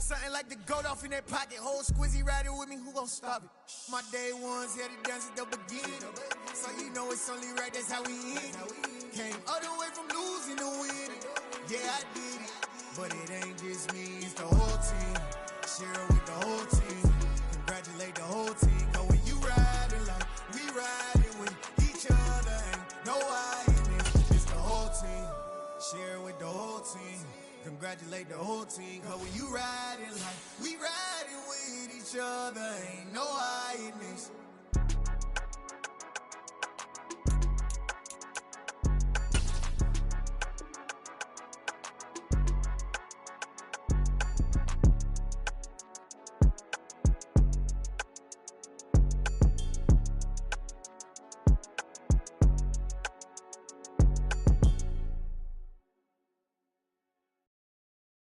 something like the goat off in that pocket. Whole squizzy riding with me, who gon' stop it? My day ones here to dance at the beginning. So you know it's only right, that's how we end it. Came all the way from losing to winning. Yeah, I did it. But it ain't just me, it's the whole team. Share it with the whole team. Congratulate the whole team. Cause when you riding like we riding with each other, ain't no hiding. It's the whole team. Share it with the whole team. Congratulate the whole team. Cause when you riding like we riding with each other, ain't no hiding this.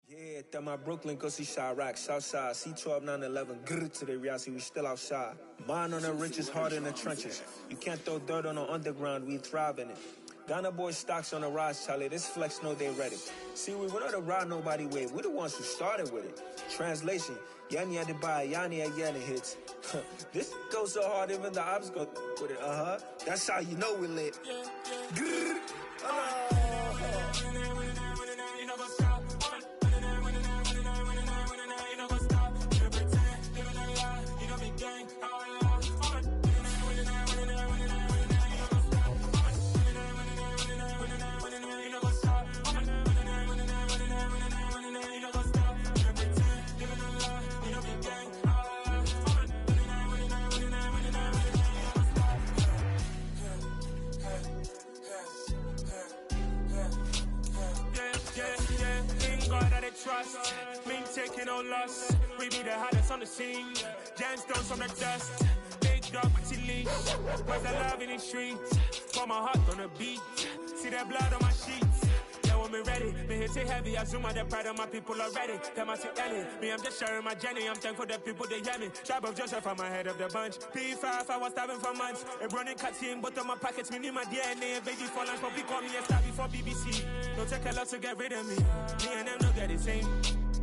Yeah, that my Brooklyn, go see Chirac, Southside, C12, 911, grrr to the reality, we still outside. Mine on the riches, hard in the trenches. You can't throw dirt on the underground, we thrive in it. Ghana boys stocks on the rise, Charlie, this flex know they ready. See, we not a ride nobody wave, we the ones who started with it. Translation, Yanni had to buy, Yanni had Yanni hits. This goes so hard, even the ops go with it, That's how you know we lit. Grrr, trust, me taking no loss. We be the hottest on the scene. Gemstones from the dust. Big dog with your leash. Where's the love in the streets? Got my heart on the beat. See that blood on my sheets. Yeah, when me ready, me hit it heavy. I zoom out the pride of my people already. Them I see Ellie. Me, I'm just sharing my journey. I'm thankful the people they hear me. Tribe of Joseph, I'm ahead of the bunch. P5, I was starving for months. A running cut team, but on my pockets, me need my DNA. Baby for lunch, but we call me a star before BBC. Don't take a lot to get rid of me. Me and them don't get the same.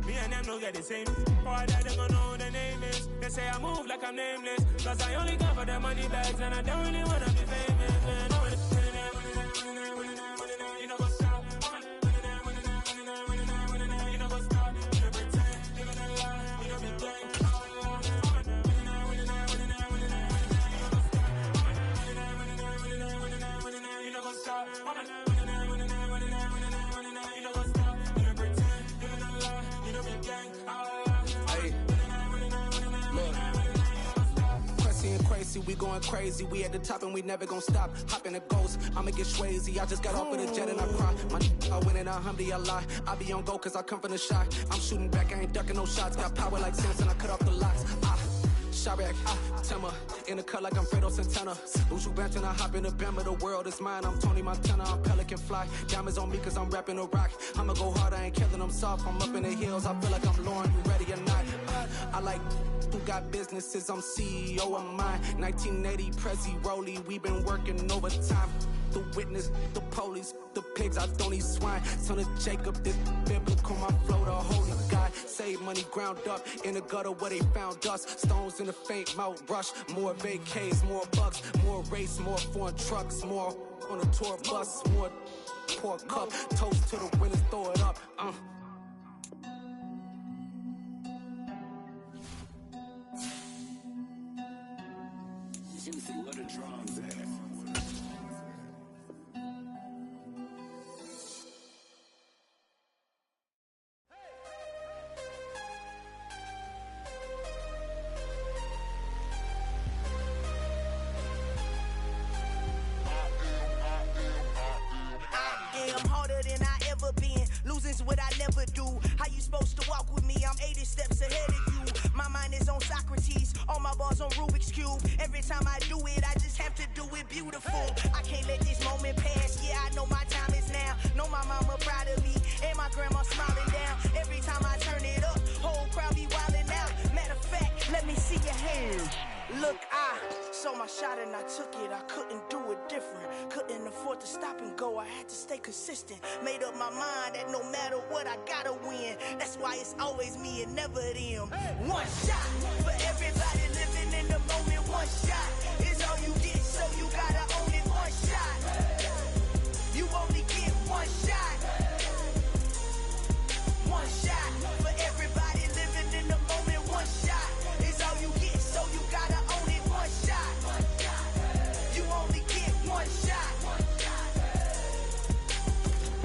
Me and them don't get the same. All that they gonna know who the name is. They say I move like I'm nameless. Cause I only come for the money bags and I don't really wanna be famous, man. You know what's up? You know what's up? You know pretend, living a lie. You know be gang. You know what's up? We going crazy, we at the top and we never gonna stop. Hop in a ghost, I'ma get swayzy. I just got off of the jet and I cry. I win in a Humvee, I lie. I be on go cause I come from the shot. I'm shooting back, I ain't ducking no shots. Got power like Samson, I cut off the locks. Chirac, Timmer, in the cut like I'm Fredo Santana. Uju Banton, I hop in the Bama, the world is mine. I'm Tony Montana, I'm Pelican Fly. Diamonds on me cause I'm rapping a rock. I'ma go hard, I ain't killing them soft. I'm up in the hills, I feel like I'm Lauren, you ready or not? I like who got businesses, I'm CEO of mine. 1980 Prezi Rolly, we been working overtime. The witness, the police, the pigs, I don't eat swine. Son of Jacob, this biblical, my flow, the holy God. Save money ground up in the gutter where they found us. Stones in the faint mouth rush. More vacays, more bucks, more race, more foreign trucks, more on a tour bus, more pour cup. Toast to the winners, throw it up. Juicy, where the drums at? Losing's what I never do. How you supposed to walk with me? I'm 80 steps ahead of you. My mind is on Socrates, all my bars on Rubik's Cube. Every time I do it, I just have to do it beautiful. I can't let this moment pass. Yeah, I know my time is now. Know my mama proud of me, and my grandma smiling down. Every time I turn it up, whole crowd be wildin' out. Matter of fact, let me see your hands. Look, I saw my shot and I took it. I couldn't do it different. Couldn't afford to stop and go, I had to stay consistent. Made up my mind that no matter what, I gotta win. That's why it's always me and never them. One shot for everybody living in the moment. One shot is all you get, so you gotta own it. One shot, you only get one shot. One shot for everybody living in the moment. One shot is all you get, so you gotta own it. One shot, you only get one shot.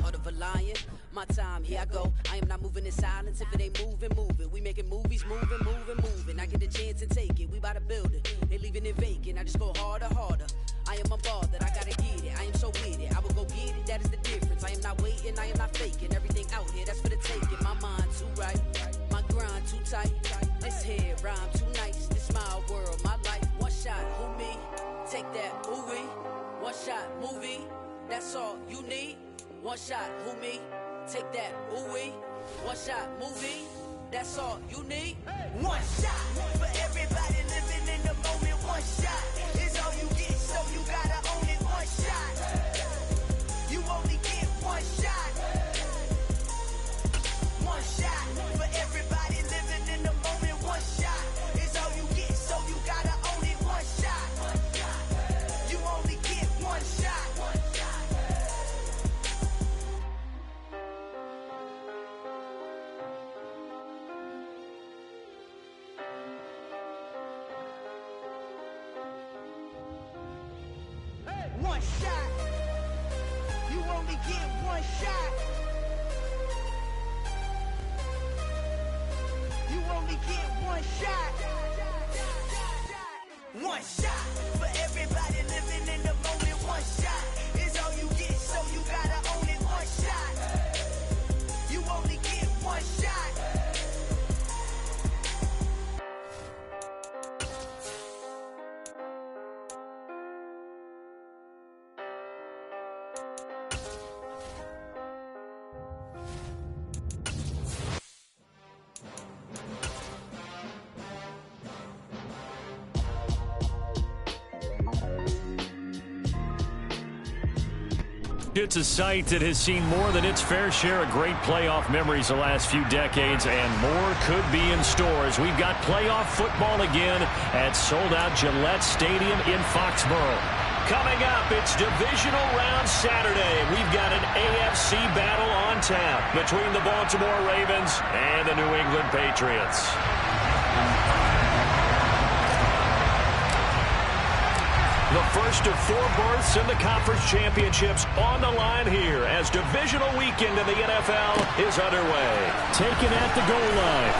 Heart of a lion, my time, here I go. I am not moving in silence. If it ain't moving, move it. We making movies, moving, moving, moving. I get a chance and take it. We bout to build it. They leaving it vacant. I just go harder, harder. I am a ball that I gotta get it. I am so with it. I will go get it. That is the difference. I am not waiting. I am not faking. Everything out here, that's for the taking. My mind too right. My grind too tight. This head rhyme too nice. This my world, my life. One shot, who me? Take that, who we? One shot, movie. That's all you need. One shot, who me? Take that, who we? One shot, movie. That's all you need. One shot for everybody living in the moment. One shot is all you get, so you gotta own it. One shot, you only get one shot. One shot for everybody living in the moment. One shot is all you get, so you gotta own it. One shot, you only get one shot. One shot, you only get one shot. You only get one shot. One shot for everybody living in the moment. One shot is all you get, so you gotta own it. One shot, you only get one shot. It's a site that has seen more than its fair share of great playoff memories the last few decades, and more could be in store as we've got playoff football again at sold-out Gillette Stadium in Foxborough. Coming up, it's divisional round Saturday. We've got an AFC battle on tap between the Baltimore Ravens and the New England Patriots. The first of 4 berths in the conference championships on the line here as divisional weekend in the NFL is underway. Taken at the goal line.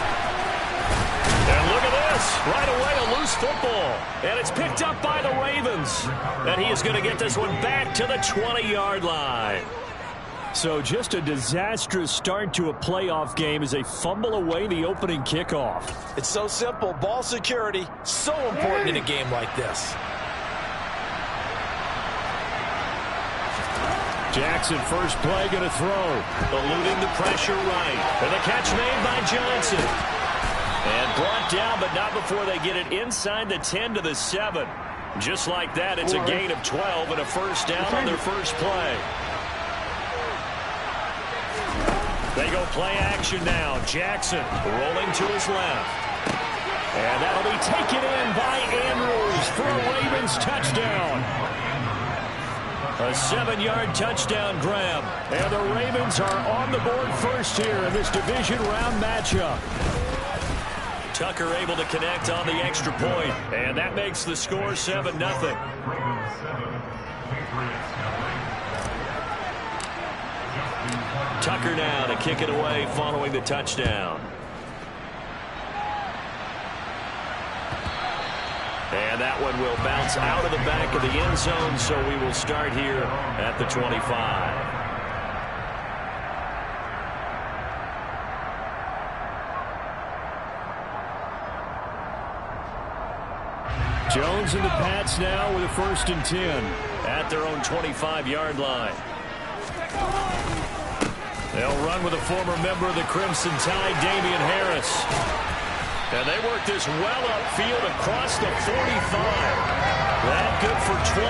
And look at this. Right away, a loose football. And it's picked up by the Ravens. And he is going to get this one back to the 20-yard line. So just a disastrous start to a playoff game as they fumble away the opening kickoff. It's so simple. Ball security, so important in a game like this. Jackson, first play, going to throw. Eluding the pressure right. And the catch made by Johnson. And brought down, but not before they get it inside the 10 to the 7. Just like that, it's a gain of 12 and a first down on their first play. They go play action now. Jackson rolling to his left. And that'll be taken in by Andrews for a Ravens touchdown. A 7-yard touchdown grab. And the Ravens are on the board first here in this division round matchup. Tucker able to connect on the extra point. And that makes the score 7-0. Tucker now to kick it away following the touchdown. And that one will bounce out of the back of the end zone, so we will start here at the 25. Jones and the Pats now with a 1st and 10 at their own 25-yard line. They'll run with a former member of the Crimson Tide, Damian Harris. And they work this well upfield across the 45. That good for 22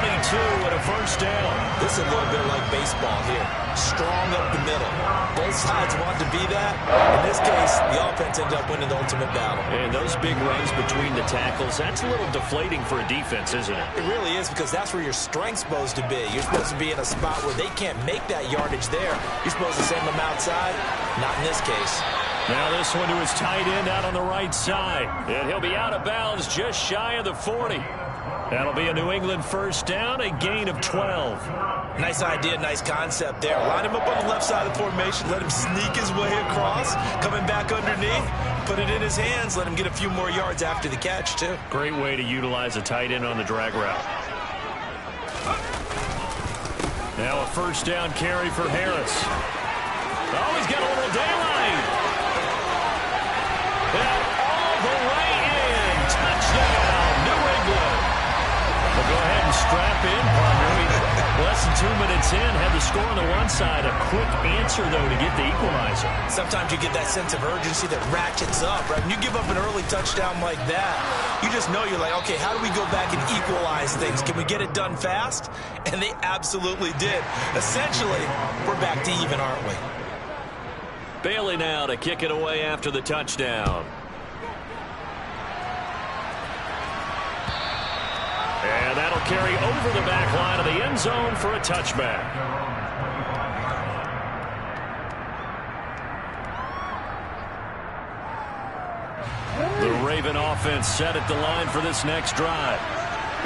and a first down. This is a little bit like baseball here. Strong up the middle. Both sides want to be that. In this case, the offense ends up winning the ultimate battle. And those big runs between the tackles, that's a little deflating for a defense, isn't it? It really is, because that's where your strength's supposed to be. You're supposed to be in a spot where they can't make that yardage there. You're supposed to send them outside. Not in this case. Now this one to his tight end out on the right side. And he'll be out of bounds just shy of the 40. That'll be a New England first down, a gain of 12. Nice idea, nice concept there. Line him up on the left side of the formation. Let him sneak his way across. Coming back underneath. Put it in his hands. Let him get a few more yards after the catch, too. Great way to utilize a tight end on the drag route. Now a first down carry for Harris. Oh, he's got a little daylight. And all the way in. Touchdown, New England. We'll go ahead and strap in, partner. Less than 2 minutes in, had the score on the one side. A quick answer, though, to get the equalizer. Sometimes you get that sense of urgency that ratchets up, right? When you give up an early touchdown like that, you just know you're like, okay, how do we go back and equalize things? Can we get it done fast? And they absolutely did. Essentially, we're back to even, aren't we? Bailey now to kick it away after the touchdown. And that'll carry over the back line of the end zone for a touchback. The Raven offense set at the line for this next drive.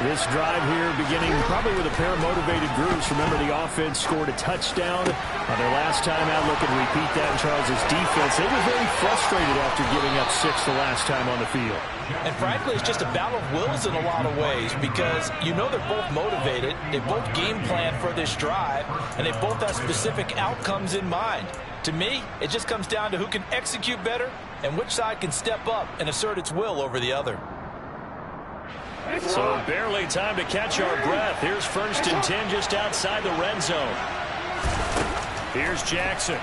This drive here beginning probably with a pair of motivated groups. Remember, the offense scored a touchdown on their last time out. Look and repeat that in Charles's defense. They were very frustrated after giving up 6 the last time on the field. And frankly, it's just a battle of wills in a lot of ways, because you know they're both motivated. They both game plan for this drive, and they both have specific outcomes in mind. To me, it just comes down to who can execute better and which side can step up and assert its will over the other. So barely time to catch our breath. Here's 1st and 10 just outside the red zone. Here's Jackson.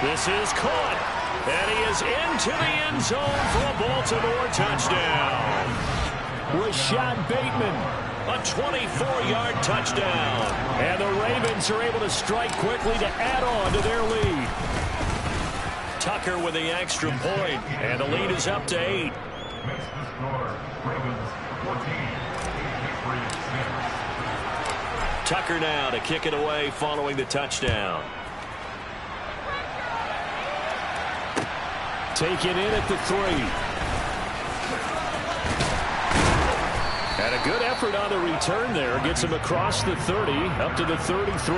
This is caught. And he is into the end zone for a Baltimore touchdown. Rashad Bateman, a 24-yard touchdown. And the Ravens are able to strike quickly to add on to their lead. Tucker with the extra point, and the lead is up to 8. Tucker now to kick it away following the touchdown. Taken in at the 3. And a good effort on the return there. Gets him across the 30, up to the 33.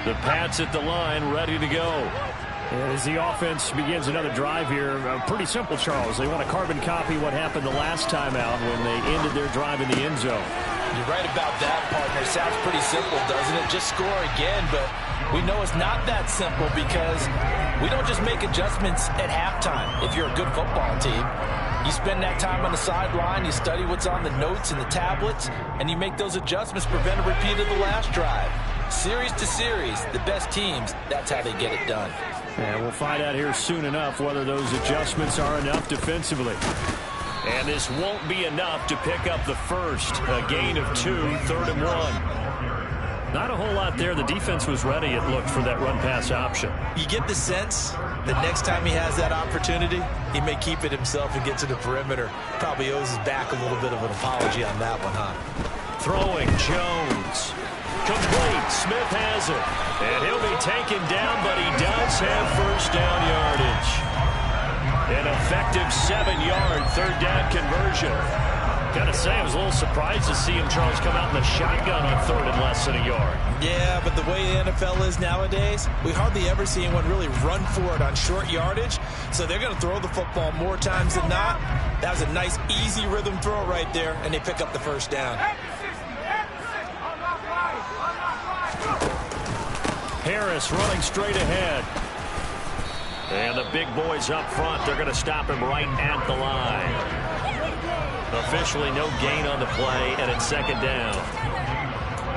The Pats at the line, ready to go. As the offense begins another drive here, pretty simple, Charles. They want to carbon copy what happened the last time out when they ended their drive in the end zone. You're right about that, partner. Sounds pretty simple, doesn't it? Just score again, but we know it's not that simple, because we don't just make adjustments at halftime if you're a good football team. You spend that time on the sideline, you study what's on the notes and the tablets, and you make those adjustments to prevent a repeat of the last drive. Series to series, the best teams, that's how they get it done. And we'll find out here soon enough whether those adjustments are enough defensively. And this won't be enough to pick up the first. A gain of 2, 3rd and 1. Not a whole lot there. The defense was ready, it looked, for that run-pass option. You get the sense that next time he has that opportunity, he may keep it himself and get to the perimeter. Probably owes his back a little bit of an apology on that one, huh? Throwing, Jones. Complete. Smith has it. And he'll be taken down, but he does have first down yardage. An effective 7-yard third down conversion. Got to say, I was a little surprised to see him, Charles, come out in the shotgun on 3rd and less than a yard. Yeah, but the way the NFL is nowadays, we hardly ever see anyone really run for it on short yardage. So they're going to throw the football more times than not. That was a nice, easy rhythm throw right there, and they pick up the first down. Harris running straight ahead. And the big boys up front, they're going to stop him right at the line. Officially no gain on the play, and it's 2nd down.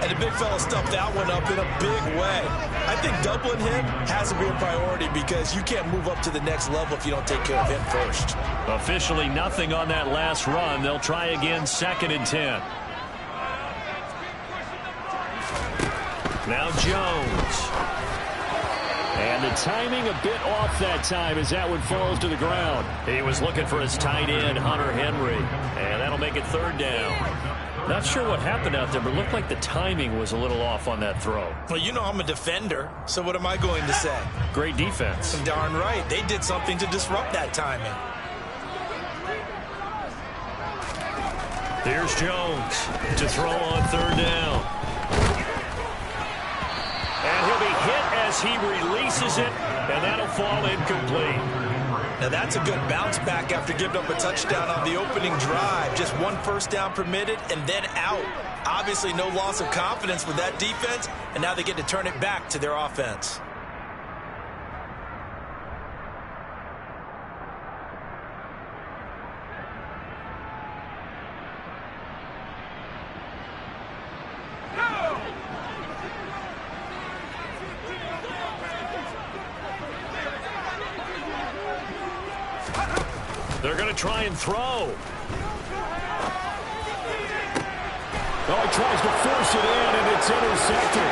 And the big fella stuffed that one up in a big way. I think doubling him has to be a priority because you can't move up to the next level if you don't take care of him first. Officially nothing on that last run. They'll try again, 2nd and 10. Now Jones. And the timing a bit off that time as that one falls to the ground. He was looking for his tight end, Hunter Henry. And that'll make it 3rd down. Not sure what happened out there, but it looked like the timing was a little off on that throw. Well, you know I'm a defender, so what am I going to say? Great defense. Darn right. They did something to disrupt that timing. Here's Jones to throw on 3rd down. And he'll be hit as he releases it, and that'll fall incomplete. Now that's a good bounce back after giving up a touchdown on the opening drive. Just 1 first down permitted and then out. Obviously no loss of confidence with that defense, and now they get to turn it back to their offense. They're going to try and throw. Oh, he tries to force it in, and it's intercepted.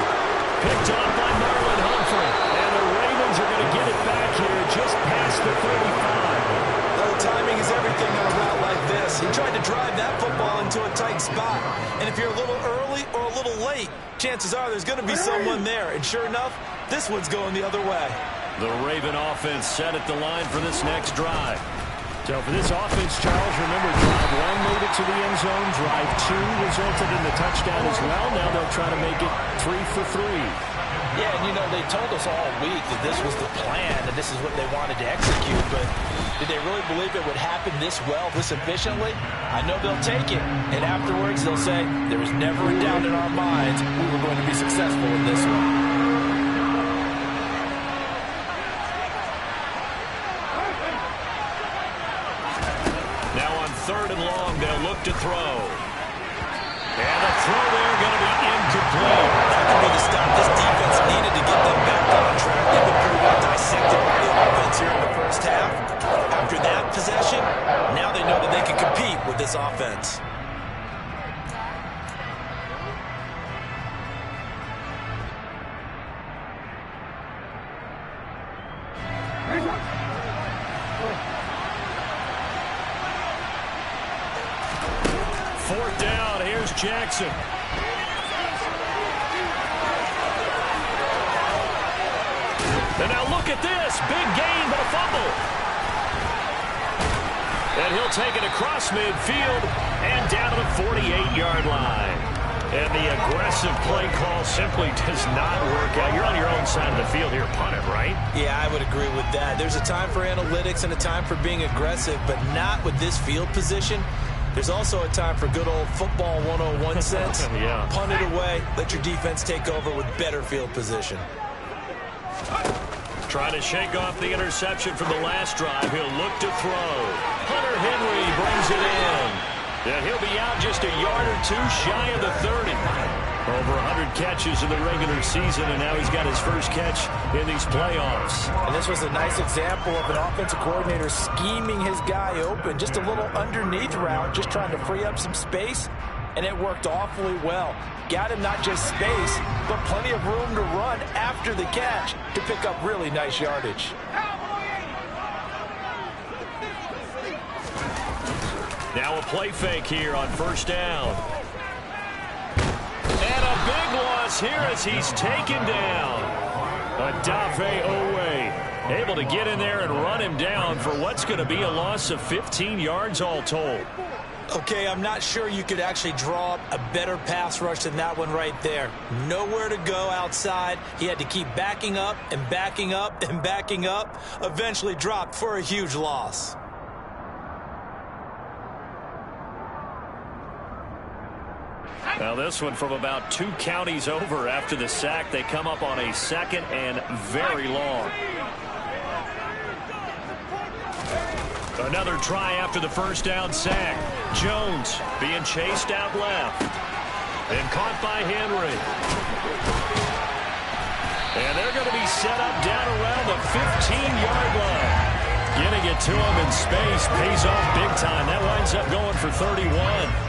Picked off by Marlon Humphrey. And the Ravens are going to get it back here just past the 35. The timing is everything on a route like this. He tried to drive that football into a tight spot. And if you're a little early or a little late, chances are there's going to be someone there. And sure enough, this one's going the other way. The Raven offense set at the line for this next drive. So for this offense, Charles, remember, drive 1 made it to the end zone. Drive 2 resulted in the touchdown as well. Now they'll try to make it 3 for 3. Yeah, and you know, they told us all week that this was the plan, and this is what they wanted to execute, but did they really believe it would happen this well, this efficiently? I know they'll take it, and afterwards they'll say, there was never a doubt in our minds we were going to be successful in this one. Now on 3rd and long, they'll look to throw. And the throw there going to be incomplete. That could be the stop this defense needed to get them back on track. They've been pretty well dissected by the offense here in the first half. After that possession, now they know that they can compete with this offense. Fourth down, here's Jackson. And now look at this, big gain but a fumble. And he'll take it across midfield and down to the 48-yard line. And the aggressive play call simply does not work out. You're on your own side of the field here, punt it, right? Yeah, I would agree with that. There's a time for analytics and a time for being aggressive, but not with this field position. There's also a time for good old football 101 sense. Yeah. Punt it away, let your defense take over with better field position. Trying to shake off the interception from the last drive. He'll look to throw. Hunter Henry brings it in. And he'll be out just a yard or two shy of the 30. Over 100 catches in the regular season, and now he's got his first catch in these playoffs. And this was a nice example of an offensive coordinator scheming his guy open. Just a little underneath route, just trying to free up some space, and it worked awfully well. Got him not just space, but plenty of room to run after the catch to pick up really nice yardage. Now a play fake here on 1st down. And a big loss here as he's taken down. Adafe Owe able to get in there and run him down for what's going to be a loss of 15 yards all told. Okay, I'm not sure you could actually draw up a better pass rush than that one right there. Nowhere to go outside. He had to keep backing up and backing up and backing up. Eventually dropped for a huge loss. Now this one from about 2 counties over after the sack. They come up on a 2nd and very long. Another try after the 1st down sack. Jones being chased out left. And caught by Henry. And they're going to be set up down around the 15-yard line. Getting it to him in space pays off big time. That winds up going for 31.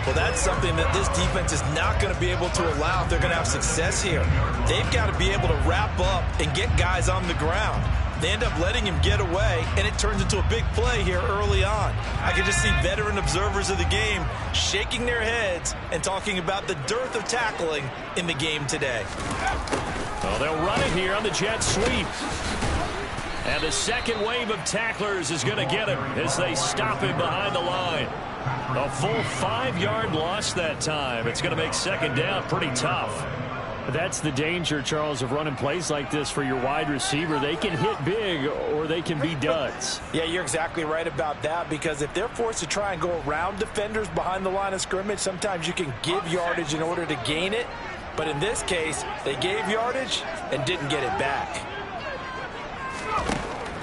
Well, that's something that this defense is not going to be able to allow if they're going to have success here. They've got to be able to wrap up and get guys on the ground. They end up letting him get away, and it turns into a big play here early on. I can just see veteran observers of the game shaking their heads and talking about the dearth of tackling in the game today. Well, they'll run it here on the jet sweep. And the second wave of tacklers is going to get him as they stop him behind the line. A full 5-yard loss that time. It's going to make second down pretty tough. That's the danger, Charles, of running plays like this for your wide receiver. They can hit big or they can be duds. Yeah, you're exactly right about that, because if they're forced to try and go around defenders behind the line of scrimmage, sometimes you can give yardage in order to gain it. But in this case, they gave yardage and didn't get it back.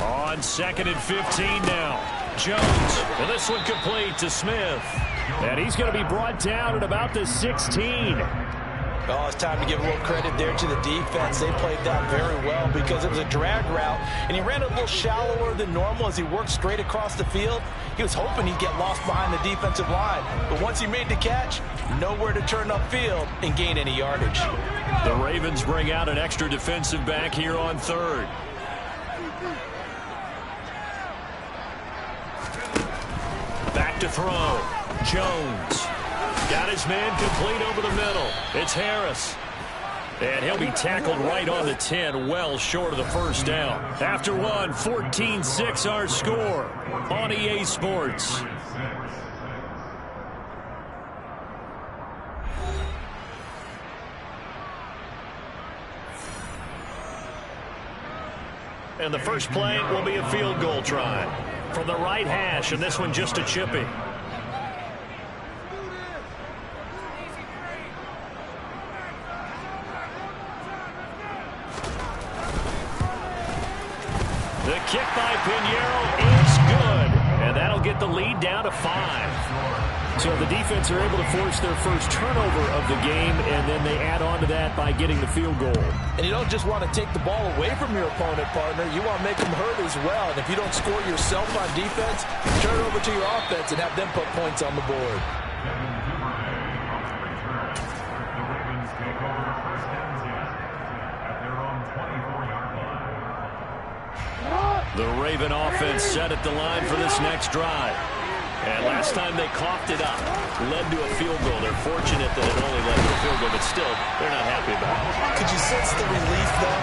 On 2nd and 15 now. Jones. Well, this one complete to Smith. And he's going to be brought down at about the 16. Oh, it's time to give a little credit there to the defense. They played that very well because it was a drag route, and he ran a little shallower than normal as he worked straight across the field. He was hoping he'd get lost behind the defensive line, but once he made the catch, nowhere to turn upfield and gain any yardage. The Ravens bring out an extra defensive back here on 3rd. Back to throw. Jones. Got his man complete over the middle. It's Harris. And he'll be tackled right on the 10, well short of the first down. After one, 14-6 our score on EA Sports. And the first play will be a field goal try from the right hash, and this one just a chippy. The kick by Pinheiro is good, and that'll get the lead down to 5. So the defense are able to force their first turnover of the game, and then they add on to that by getting the field goal. And you don't just want to take the ball away from your opponent, partner. You want to make them hurt as well. And if you don't score yourself on defense, turn it over to your offense and have them put points on the board. The Raven offense set at the line for this next drive. And last time they coughed it up, led to a field goal. They're fortunate that it only led to a field goal, but still, they're not happy about it. Could you sense the relief, though,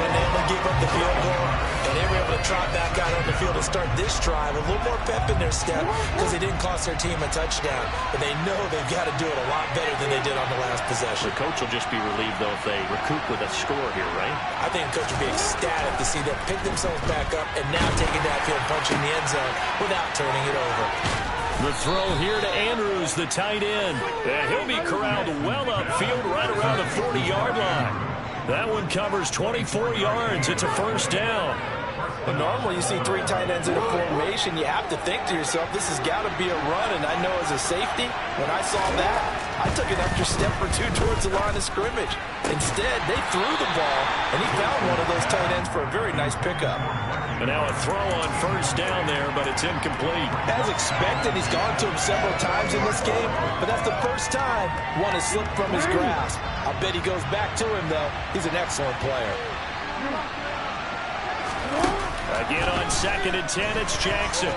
when they only gave up the field goal and they were able to trot back out on the field and start this drive? A little more pep in their step because they didn't cost their team a touchdown. But they know they've got to do it a lot better than they did on the last possession. The coach will just be relieved, though, if they recoup with a score here, right? I think the coach will be ecstatic to see them pick themselves back up and now taking that field, punching the end zone without turning it over. The throw here to Andrews, the tight end. And he'll be corralled well upfield right around the 40-yard line. That one covers 24 yards. It's a first down. But normally you see 3 tight ends in a formation. You have to think to yourself, this has got to be a run. And I know as a safety, when I saw that, I took an extra step or 2 towards the line of scrimmage. Instead, they threw the ball, and he found one of those tight ends for a very nice pickup. And now a throw on first down there, but it's incomplete. As expected, he's gone to him several times in this game, but that's the first time one has slipped from his grasp. I bet he goes back to him, though. He's an excellent player. Again on 2nd and 10, it's Jackson.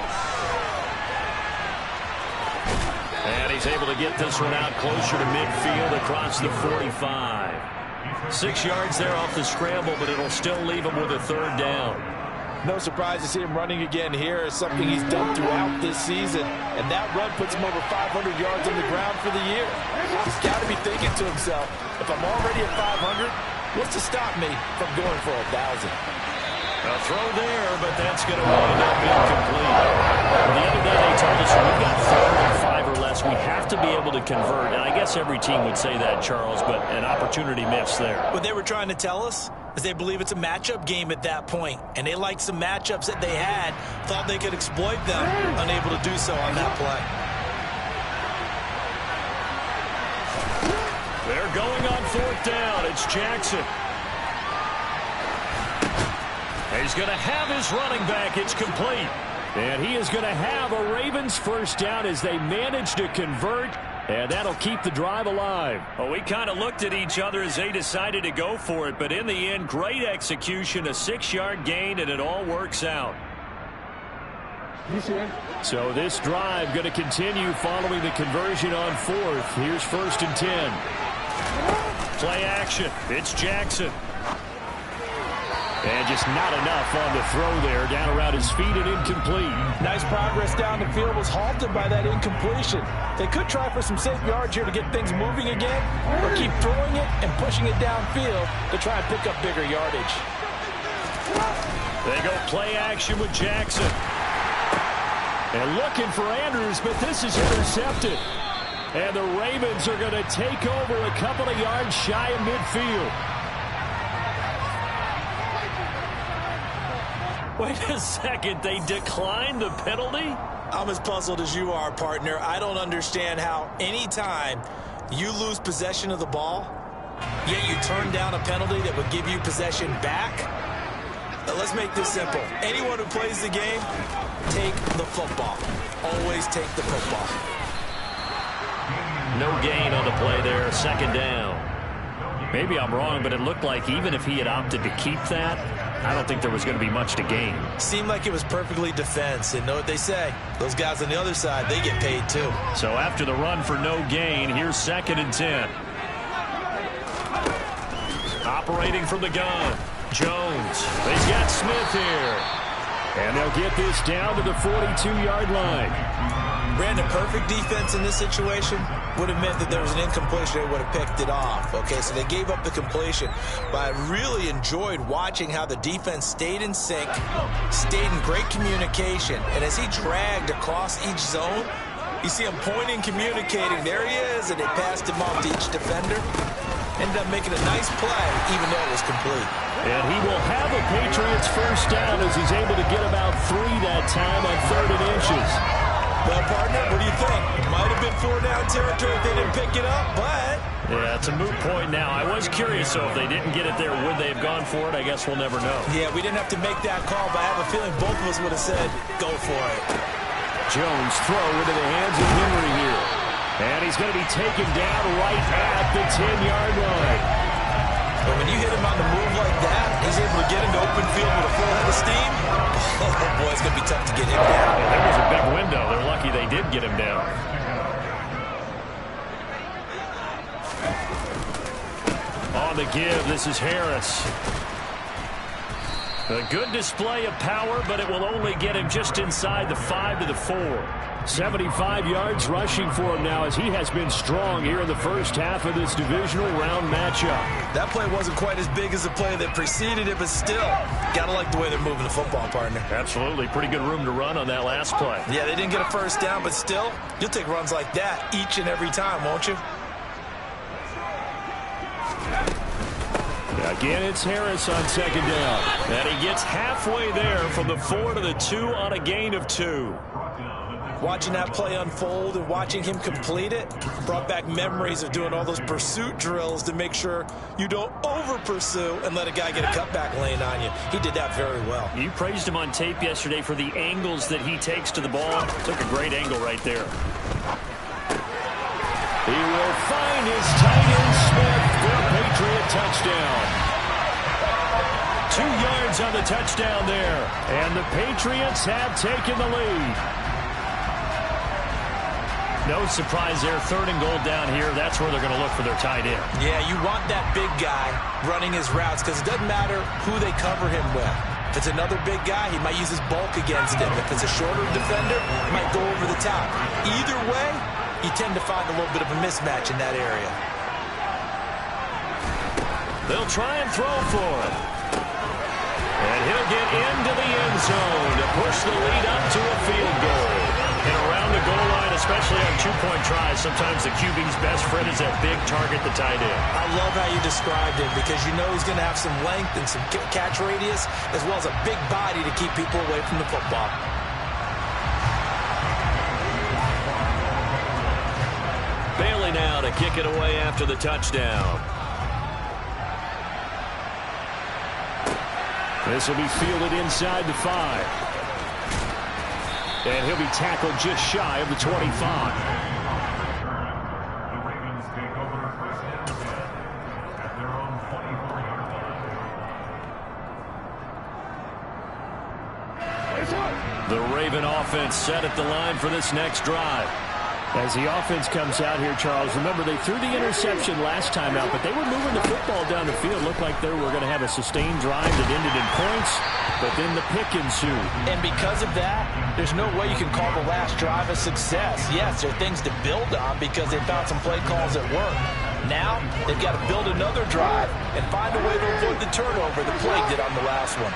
And he's able to get this one out closer to midfield across the 45. 6 yards there off the scramble, but it'll still leave him with a third down. No surprise to see him running again here. It's something he's done throughout this season. And that run puts him over 500 yards on the ground for the year. He's got to be thinking to himself, if I'm already at 500, what's to stop me from going for 1,000? A throw there, but that's going to wind up incomplete. The other day they told us we've got 3rd and 5 or less. We have to be able to convert. And I guess every team would say that, Charles, but an opportunity missed there. What they were trying to tell us is they believe it's a matchup game at that point. And they liked some matchups that they had, thought they could exploit them, unable to do so on that play. They're going on 4th down. It's Jackson. He's going to have his running back. It's complete. And he is going to have a Ravens first down as they manage to convert. And that'll keep the drive alive. Well, we kind of looked at each other as they decided to go for it. But in the end, great execution, a 6-yard gain, and it all works out. So this drive going to continue following the conversion on 4th. Here's 1st and 10. Play action. It's Jackson. And just not enough on the throw there. Down around his feet and incomplete. Nice progress down the field, was halted by that incompletion. They could try for some safe yards here to get things moving again, or keep throwing it and pushing it downfield to try and pick up bigger yardage. They go play action with Jackson. And looking for Andrews, but this is intercepted. And the Ravens are going to take over a couple of yards shy of midfield. Wait a second, they declined the penalty? I'm as puzzled as you are, partner. I don't understand how any time you lose possession of the ball, yet you turn down a penalty that would give you possession back. Now, let's make this simple. Anyone who plays the game, take the football. Always take the football. No gain on the play there, 2nd down. Maybe I'm wrong, but it looked like even if he had opted to keep that, I don't think there was going to be much to gain. Seemed like it was perfectly defense. And know what they say? Those guys on the other side, they get paid too. So after the run for no gain, here's 2nd and 10. Operating from the gun, Jones. He's got Smith here. And they'll get this down to the 42-yard line. Brandon, perfect defense in this situation would have meant that there was an incompletion. They would have picked it off. Okay, so they gave up the completion. But I really enjoyed watching how the defense stayed in sync, stayed in great communication. And as he dragged across each zone, you see him pointing, communicating. There he is, and they passed him off to each defender. Ended up making a nice play, even though it was complete. And he will have a Patriots first down as he's able to get about 3 that time on 3rd and inches. Well, partner, what do you think? Might have been 4-down territory if they didn't pick it up, but... Yeah, it's a moot point now. I was curious, so if they didn't get it there, would they have gone for it? I guess we'll never know. Yeah, we didn't have to make that call, but I have a feeling both of us would have said, go for it. Jones throw into the hands of Henry here. And he's going to be taken down right at the 10-yard line. But when you hit him on the move like that, he's able to get into open field with a full head of steam. Oh, boy, it's going to be tough to get him down. Yeah, there was a big window. They're lucky they did get him down. On the give, this is Harris. A good display of power, but it will only get him just inside the 5 to the 4. 75 yards rushing for him now as he has been strong here in the first half of this divisional round matchup. That play wasn't quite as big as the play that preceded it, but still, gotta like the way they're moving the football, partner. Absolutely. Pretty good room to run on that last play. Yeah, they didn't get a first down, but still, you'll take runs like that each and every time, won't you? Again, it's Harris on 2nd down. And he gets halfway there from the 4 to the 2 on a gain of 2. Watching that play unfold and watching him complete it brought back memories of doing all those pursuit drills to make sure you don't over-pursue and let a guy get a cutback lane on you. He did that very well. You praised him on tape yesterday for the angles that he takes to the ball. Took a great angle right there. He will find his tight end Smith for a Patriot touchdown. 2 yards on the touchdown there. And the Patriots have taken the lead. No surprise there. 3rd and goal down here. That's where they're going to look for their tight end. Yeah, you want that big guy running his routes because it doesn't matter who they cover him with. If it's another big guy, he might use his bulk against him. If it's a shorter defender, he might go over the top. Either way, you tend to find a little bit of a mismatch in that area. They'll try and throw for it. And he'll get into the end zone to push the lead up to a field goal. And around the goal line, especially on 2-point tries, sometimes the QB's best friend is that big target, the tight end. I love how you described it because you know he's going to have some length and some catch radius as well as a big body to keep people away from the football. Bailey now to kick it away after the touchdown. This will be fielded inside the 5. And he'll be tackled just shy of the 25. The Raven offense set at the line for this next drive. As the offense comes out here, Charles, remember they threw the interception last time out, but they were moving the football down the field. Looked like they were going to have a sustained drive that ended in points, but then the pick ensued. And because of that, there's no way you can call the last drive a success. Yes, there are things to build on because they found some play calls that work. Now, they've got to build another drive and find a way to avoid the turnover the play did on the last one.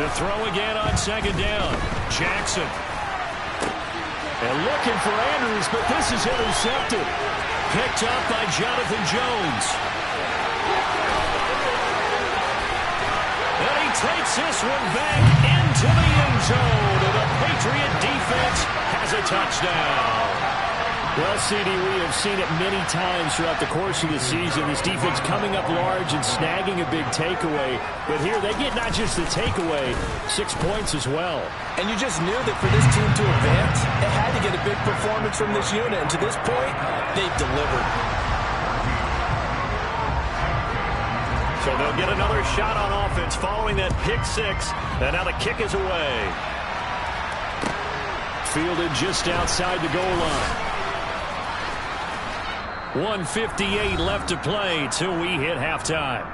To throw again on second down, Jackson. And looking for Andrews, but this is intercepted. Picked up by Jonathan Jones. And he takes this one back into the end zone. And the Patriot defense has a touchdown. Well, CD, we have seen it many times throughout the course of the season. This defense coming up large and snagging a big takeaway. But here they get not just the takeaway, 6 points as well. And you just knew that for this team to advance, it had to get a big performance from this unit. And to this point, they've delivered. So they'll get another shot on offense following that pick 6. And now the kick is away. Fielded just outside the goal line. 1:58 left to play till we hit halftime.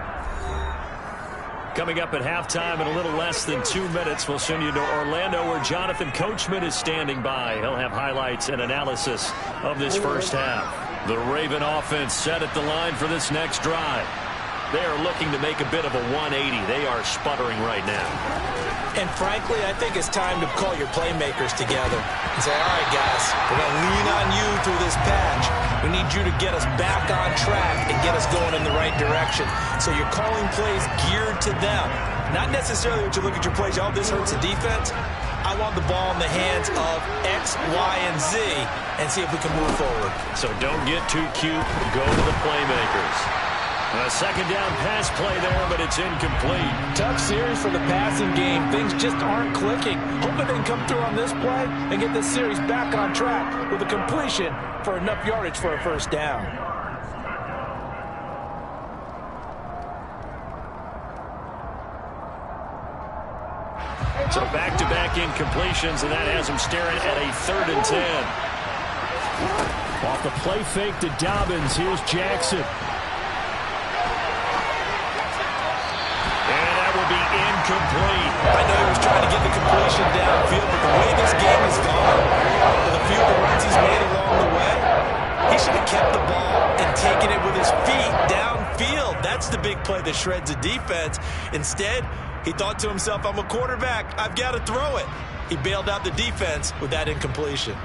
Coming up at halftime in a little less than 2 minutes, we'll send you to Orlando where Jonathan Coachman is standing by. He'll have highlights and analysis of this first half. The Raven offense set at the line for this next drive. They are looking to make a bit of a 180. They are sputtering right now. And frankly, I think it's time to call your playmakers together and say, all right, guys, we're going to lean on you through this patch. We need you to get us back on track and get us going in the right direction. So you're calling plays geared to them. Not necessarily when you look at your plays, oh, this hurts the defense. I want the ball in the hands of X, Y, and Z and see if we can move forward. So don't get too cute. Go to the playmakers. A second down pass play there, but it's incomplete. Tough series for the passing game. Things just aren't clicking. Hoping they can come through on this play and get this series back on track with a completion for enough yardage for a first down. So back-to-back incompletions, and that has them staring at a 3rd and 10. Off the play fake to Dobbins, here's Jackson. Be incomplete. I know he was trying to get the completion downfield, but the way this game has gone, with a few of the runs he's made along the way, he should have kept the ball and taken it with his feet downfield. That's the big play that shreds the defense. Instead, he thought to himself, I'm a quarterback. I've got to throw it. He bailed out the defense with that incompletion.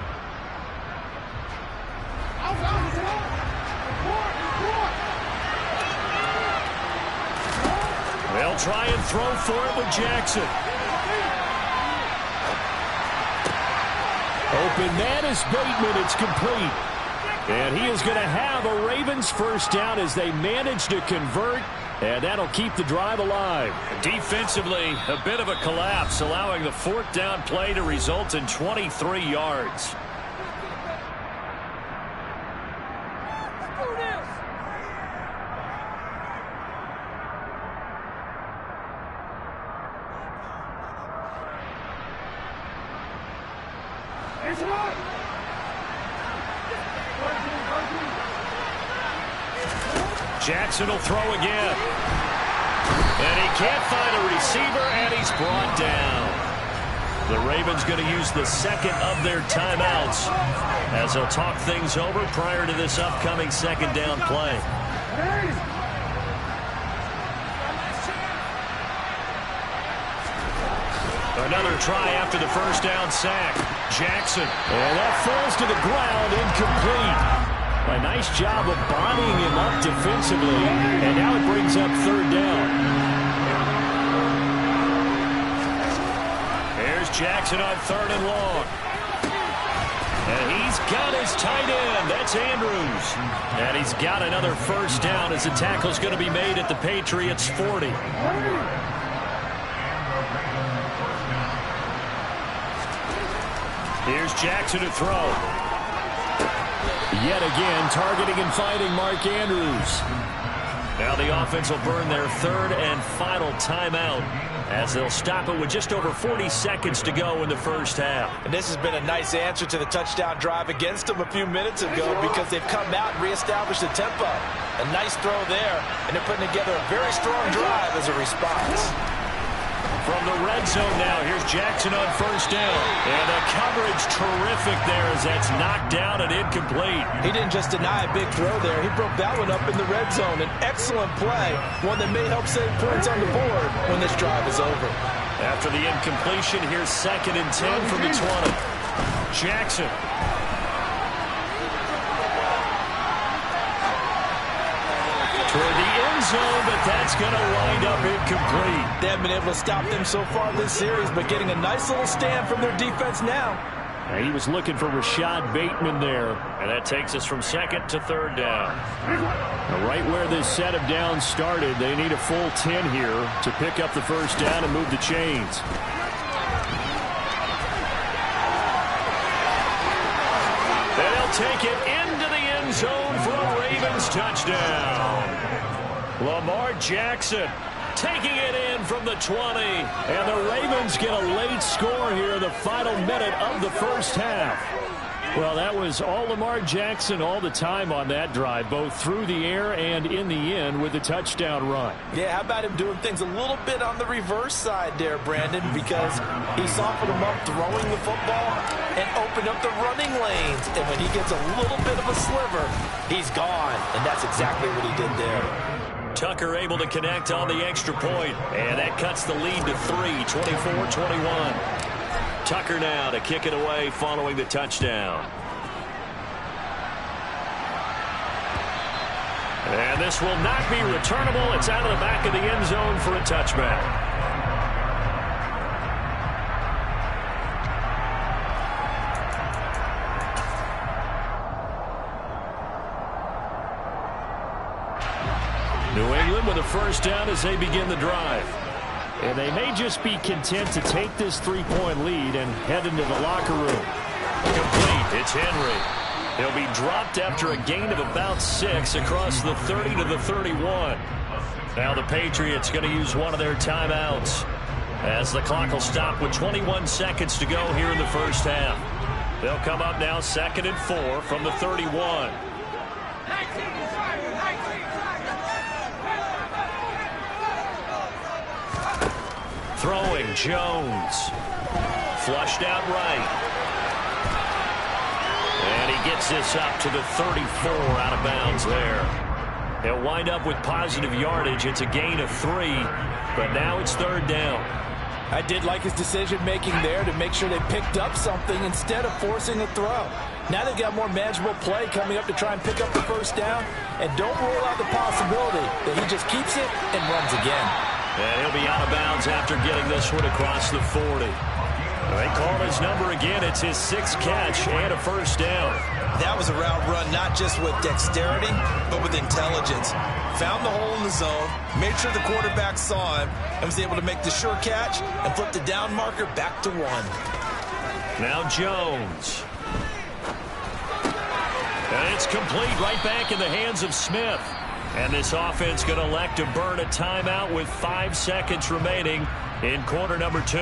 They'll try and throw for it with Jackson. Open man is Bateman. It's complete. And he is going to have a Ravens first down as they manage to convert. And that'll keep the drive alive. Defensively, a bit of a collapse, allowing the 4th down play to result in 23 yards. Jackson will throw again. And he can't find a receiver, and he's brought down. The Ravens going to use the 2nd of their timeouts as they'll talk things over prior to this upcoming 2nd down play. Another try after the first down sack. Jackson. And that falls to the ground, incomplete. A nice job of bodying him up defensively. And now it brings up 3rd down. Here's Jackson on 3rd and long. And he's got his tight end. That's Andrews. And he's got another first down as the tackle's going to be made at the Patriots 40. Here's Jackson to throw. Yet again, targeting and finding Mark Andrews. Now the offense will burn their third and final timeout as they'll stop it with just over 40 seconds to go in the first half. And this has been a nice answer to the touchdown drive against them a few minutes ago because they've come out and reestablished the tempo. A nice throw there, and they're putting together a very strong drive as a response. From the red zone now, here's Jackson on first down. And the coverage terrific there as that's knocked down and incomplete. He didn't just deny a big throw there. He broke that one up in the red zone. An excellent play, one that may help save points on the board when this drive is over. After the incompletion, here's 2nd and 10 from the 20. Jackson. Toward the end zone, but that's going to wind up incomplete. They haven't been able to stop them so far this series, but getting a nice little stand from their defense now. And he was looking for Rashad Bateman there. And that takes us from 2nd to 3rd down. Now, right where this set of downs started, they need a full 10 here to pick up the first down and move the chains. They'll take it into the end zone for a Ravens touchdown. Lamar Jackson taking it in from the 20. And the Ravens get a late score here in the final minute of the first half. Well, that was all Lamar Jackson all the time on that drive, both through the air and in the end with a touchdown run. Yeah, how about him doing things a little bit on the reverse side there, Brandon, because he softened him up throwing the football and opened up the running lanes. And when he gets a little bit of a sliver, he's gone. And that's exactly what he did there. Tucker able to connect on the extra point, and that cuts the lead to 3, 24-21. Tucker now to kick it away following the touchdown. And this will not be returnable. It's out of the back of the end zone for a touchback. New England with a first down as they begin the drive. And they may just be content to take this 3-point lead and head into the locker room. Complete. It's Henry. He'll be dropped after a gain of about 6 across the 30 to the 31. Now the Patriots going to use one of their timeouts as the clock will stop with 21 seconds to go here in the first half. They'll come up now 2nd and 4 from the 31. Throwing, Jones. Flushed out right. And he gets this up to the 34 out of bounds there. He'll wind up with positive yardage. It's a gain of 3, but now it's 3rd down. I did like his decision-making there to make sure they picked up something instead of forcing a throw. Now they've got more manageable play coming up to try and pick up the first down, and don't rule out the possibility that he just keeps it and runs again. And he'll be out of bounds after getting this one across the 40. They call his number again. It's his 6th catch and a first down. That was a route run not just with dexterity, but with intelligence. Found the hole in the zone, made sure the quarterback saw him, and was able to make the sure catch and flip the down marker back to 1. Now Jones. And it's complete right back in the hands of Smith. And this offense going to elect to burn a timeout with 5 seconds remaining in quarter number 2.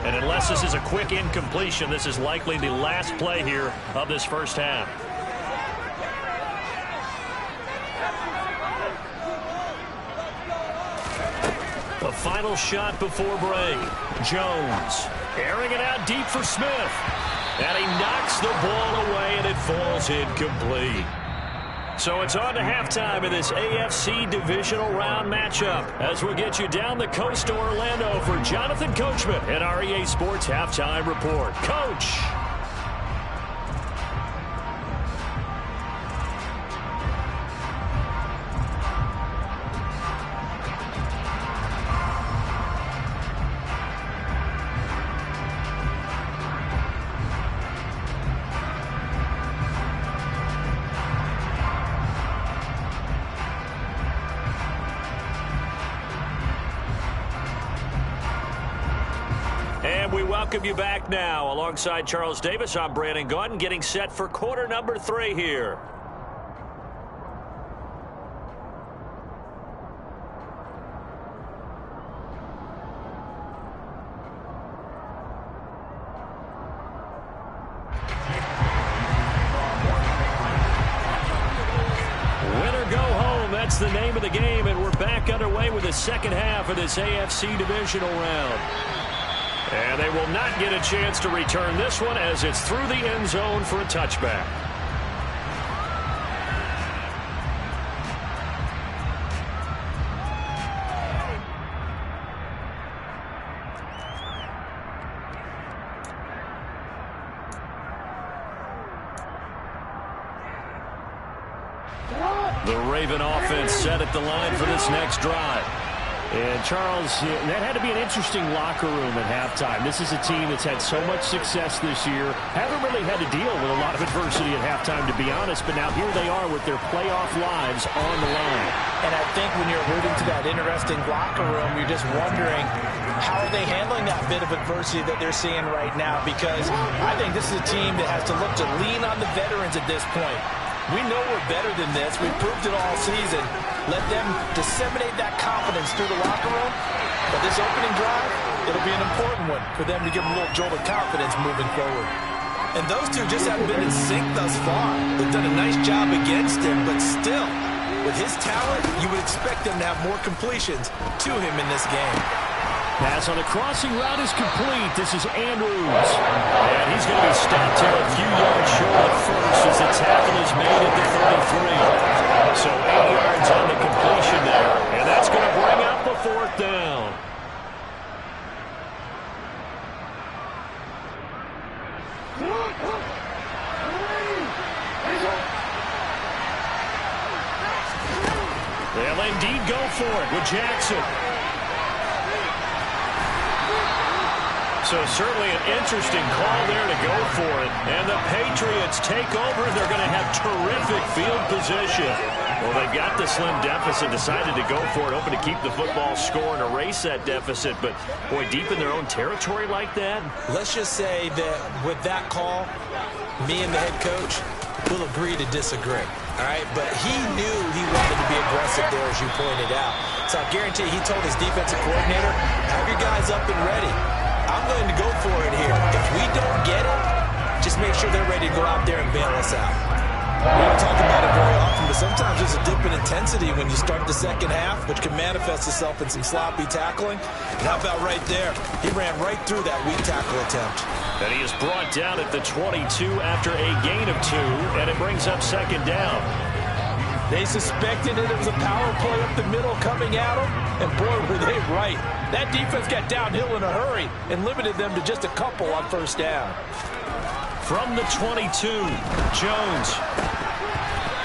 And unless this is a quick incompletion, this is likely the last play here of this first half. A final shot before break. Jones airing it out deep for Smith. And he knocks the ball away, and it falls incomplete. So it's on to halftime in this AFC divisional round matchup as we get you down the coast to Orlando for Jonathan Coachman and our EA Sports Halftime Report. Coach! welcome you back now. Alongside Charles Davis, I'm Brandon Gaudin, getting set for quarter number 3 here. That's the name of the game, and we're back underway with the second half of this AFC divisional round. And they will not get a chance to return this one as it's through the end zone for a touchback. The Raven offense set at the line for this next drive. And, Charles, that had to be an interesting locker room at halftime. This is a team that's had so much success this year. Haven't really had to deal with a lot of adversity at halftime, to be honest. But now here they are with their playoff lives on the line. And I think when you're alluding to that interesting locker room, you're just wondering, how are they handling that bit of adversity that they're seeing right now? Because I think this is a team that has to look to lean on the veterans at this point. We know we're better than this. We've proved it all season. Let them disseminate that confidence through the locker room. But this opening drive, it'll be an important one for them to give them a little jolt of confidence moving forward. And those two just haven't been in sync thus far. They've done a nice job against him, but still, with his talent, you would expect them to have more completions to him in this game. Pass on the crossing route is complete. This is Andrews. And he's going to be stopped here a few yards short at first as the tackle is made at the 33. So 8 yards on the completion there. And that's going to bring up a 4th down. They'll indeed go for it with Jackson. So certainly an interesting call there to go for it. And the Patriots take over. They're going to have terrific field position. Well, they've got the slim deficit, decided to go for it, hoping to keep the football score and erase that deficit. But, boy, deep in their own territory like that. Let's just say that with that call, me and the head coach will agree to disagree. All right, but he knew he wanted to be aggressive there, as you pointed out. So I guarantee he told his defensive coordinator, have your guys up and ready. I'm going to go for it here. If we don't get it, just make sure they're ready to go out there and bail us out. We don't talk about it very often, but sometimes there's a dip in intensity when you start the second half, which can manifest itself in some sloppy tackling. And how about right there? He ran right through that weak tackle attempt. And he is brought down at the 22 after a gain of 2, and it brings up 2nd down. They suspected it was a power play up the middle coming at them, and boy, were they right. That defense got downhill in a hurry and limited them to just a couple on 1st down. From the 22, Jones.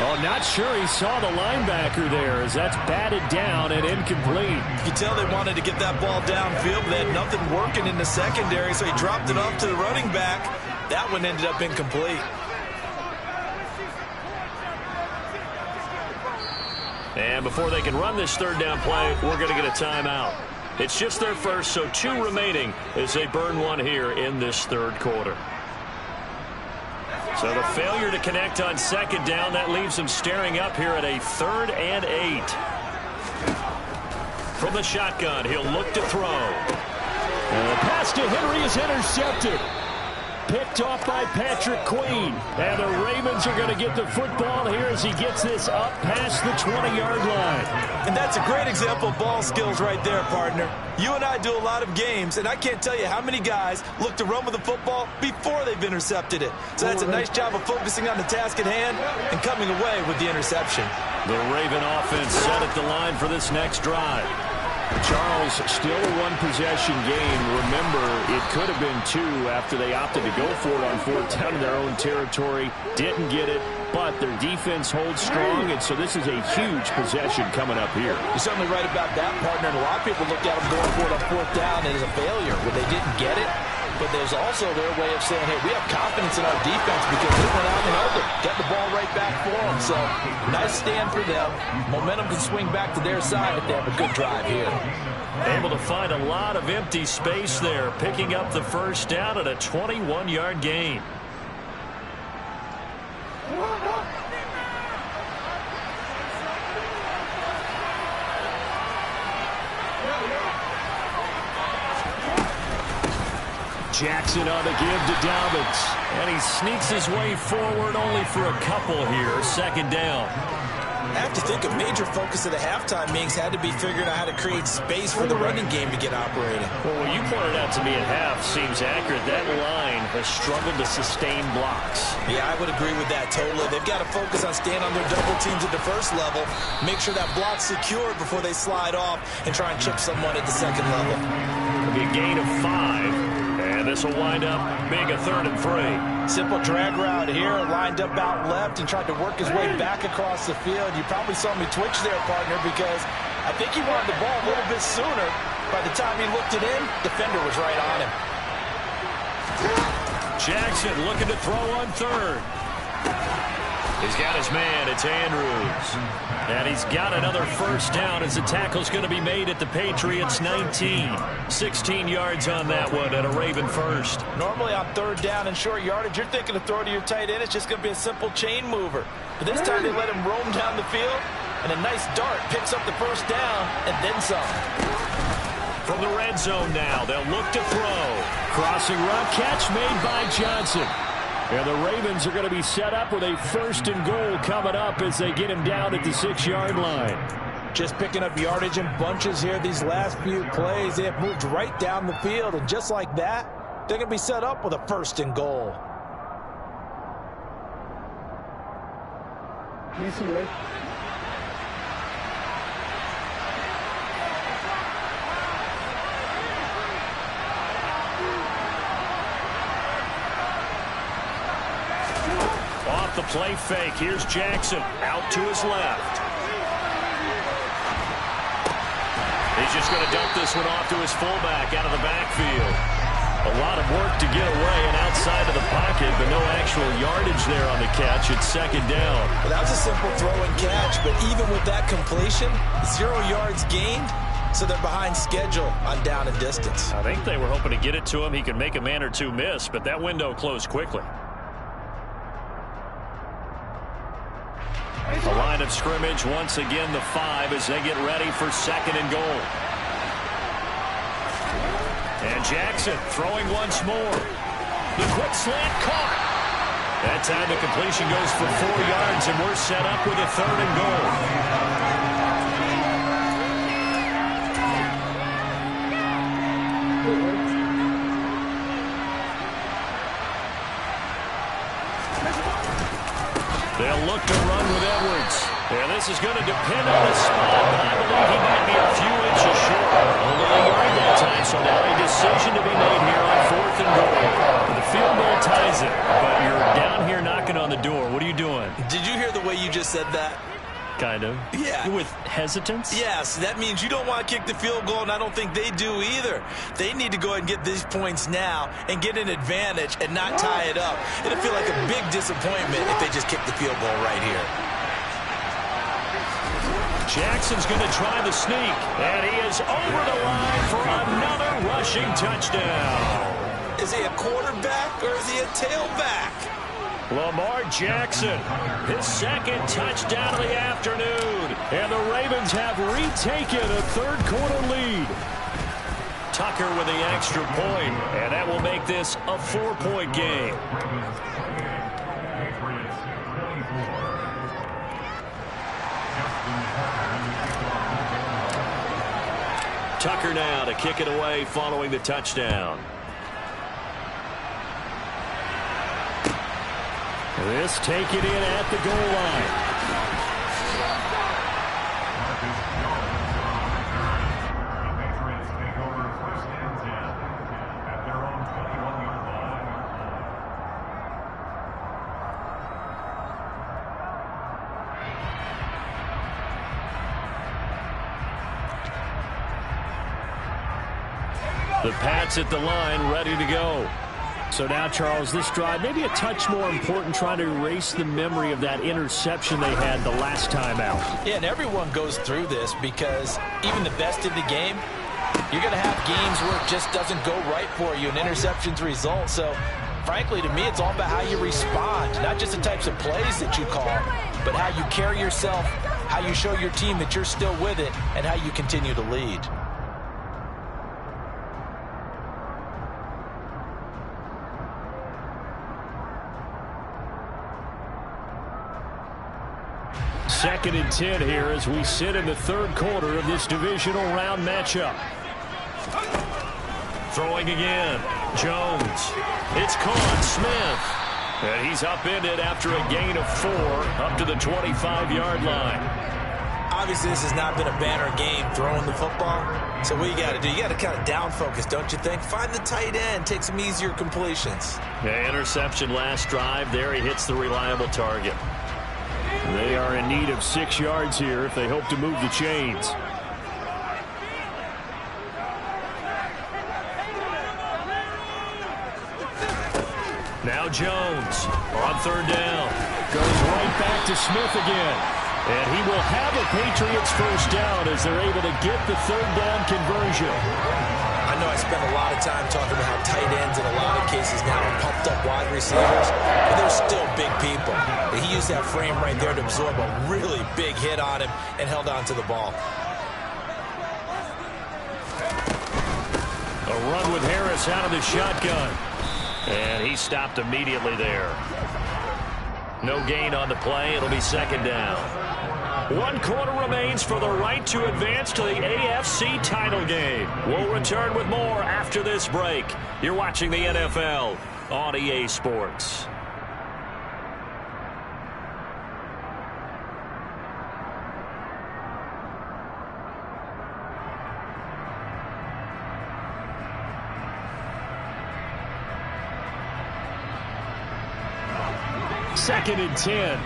Oh, not sure he saw the linebacker there as that's batted down and incomplete. You can tell they wanted to get that ball downfield, but they had nothing working in the secondary, so he dropped it off to the running back. That one ended up incomplete. And before they can run this 3rd down play, we're going to get a timeout. It's just their first, so 2 remaining as they burn one here in this 3rd quarter. So the failure to connect on 2nd down, that leaves them staring up here at a 3rd and 8. From the shotgun, he'll look to throw. And the pass to Henry is intercepted. Picked off by Patrick Queen. And the Ravens are going to get the football here as he gets this up past the 20-yard line. And that's a great example of ball skills right there, partner. You and I do a lot of games, and I can't tell you how many guys look to run with the football before they've intercepted it. So that's a nice job of focusing on the task at hand and coming away with the interception. The Raven offense set at the line for this next drive. Charles, still a 1-possession game. Remember, it could have been 2 after they opted to go for it on 4th down in their own territory. Didn't get it, but their defense holds strong, and so this is a huge possession coming up here. You're certainly right about that, partner. And a lot of people looked at them going for it on 4th down as a failure when they didn't get it. but there's also their way of saying, hey, we have confidence in our defense because they went out and held them, get the ball right back for them. So nice stand for them. Momentum can swing back to their side if they have a good drive here. Able to find a lot of empty space there, picking up the first down at a 21-yard gain. Jackson on the give to Dobbins. And he sneaks his way forward only for a couple here. Second down. I have to think a major focus of the halftime meetings had to be figuring out how to create space for the running game to get operating. Well, what you pointed out to me at half seems accurate. That line has struggled to sustain blocks. Yeah, I would agree with that totally. They've got to focus on staying on their double teams at the first level, make sure that block's secured before they slide off and try and chip someone at the second level. It'll be a gain of 5. And this will wind up being a 3rd and 3. Simple drag route here, lined up out left and tried to work his way back across the field. You probably saw me twitch there, partner, because I think he wanted the ball a little bit sooner. By the time he looked it in, defender was right on him. Jackson looking to throw on 3rd. He's got his man. It's Andrews. And he's got another first down as the tackle's going to be made at the Patriots 19. 16 yards on that one and a Raven first. Normally on 3rd down and short yardage, you're thinking to throw to your tight end. It's just going to be a simple chain mover. But this time they let him roam down the field, and a nice dart picks up the first down and then some. From the red zone now, they'll look to throw. Crossing route catch made by Johnson. And the Ravens are going to be set up with a 1st and goal coming up as they get him down at the 6-yard line. Just picking up yardage in bunches here these last few plays. They have moved right down the field, and just like that, they're going to be set up with a 1st and goal. Off the play fake. Here's Jackson out to his left. He's just going to dump this one off to his fullback out of the backfield. A lot of work to get away and outside of the pocket, but no actual yardage there on the catch. It's 2nd down. Well, that was a simple throw and catch, but even with that completion, 0 yards gained, so they're behind schedule on down and distance. I think they were hoping to get it to him. He could make a man or two miss, but that window closed quickly. The line of scrimmage, once again, the 5 as they get ready for 2nd and goal. And Jackson throwing once more. The quick slant caught. That time the completion goes for 4 yards, and we're set up with a 3rd and goal. They'll look to run with Edwards. And this is going to depend on the spot, but I believe he might be a few inches short. Over the yard that time, so now a decision to be made here on 4th and goal. The field goal ties it, but you're down here knocking on the door. What are you doing? Did you hear the way you just said that? Kind of. Yeah. With hesitance? Yes, that means you don't want to kick the field goal, and I don't think they do either. They need to go ahead and get these points now and get an advantage and not tie it up. It'll feel like a big disappointment if they just kick the field goal right here. Jackson's going to try the sneak, and he is over the line for another rushing touchdown. Is he a quarterback or is he a tailback? Lamar Jackson, his 2nd touchdown of the afternoon. And the Ravens have retaken a 3rd quarter lead. Tucker with the extra point, and that will make this a 4-point game. Tucker now to kick it away following the touchdown. This take it in at the goal line. The Pats at the line, ready to go. So now, Charles, this drive, maybe a touch more important, trying to erase the memory of that interception they had the last time out. Yeah, and everyone goes through this because even the best in the game, you're going to have games where it just doesn't go right for you, and interceptions result. So, frankly, to me, it's all about how you respond, not just the types of plays that you call, but how you carry yourself, how you show your team that you're still with it, and how you continue to lead. Second and 10 here as we sit in the third quarter of this divisional round matchup. Throwing again. Jones. It's caught. Smith. And he's upended after a gain of 4 up to the 25-yard line. Obviously, this has not been a banner game throwing the football. So what you got to do, you got to kind of down focus, don't you think? Find the tight end. Take some easier completions. Yeah, interception last drive. There he hits the reliable target. They are in need of 6 yards here if they hope to move the chains. Now Jones on third down. Goes right back to Smith again. And he will have a Patriots first down as they're able to get the third down conversion. I know I spent a lot of time talking about how tight ends in a lot of cases now are pumped up wide receivers, but they're still big people. He used that frame right there to absorb a really big hit on him and held on to the ball. A run with Harris out of the shotgun. And he stopped immediately there. No gain on the play. It'll be second down. 1 quarter remains for the right to advance to the AFC title game. We'll return with more after this break. You're watching the NFL on EA Sports. Second and 10.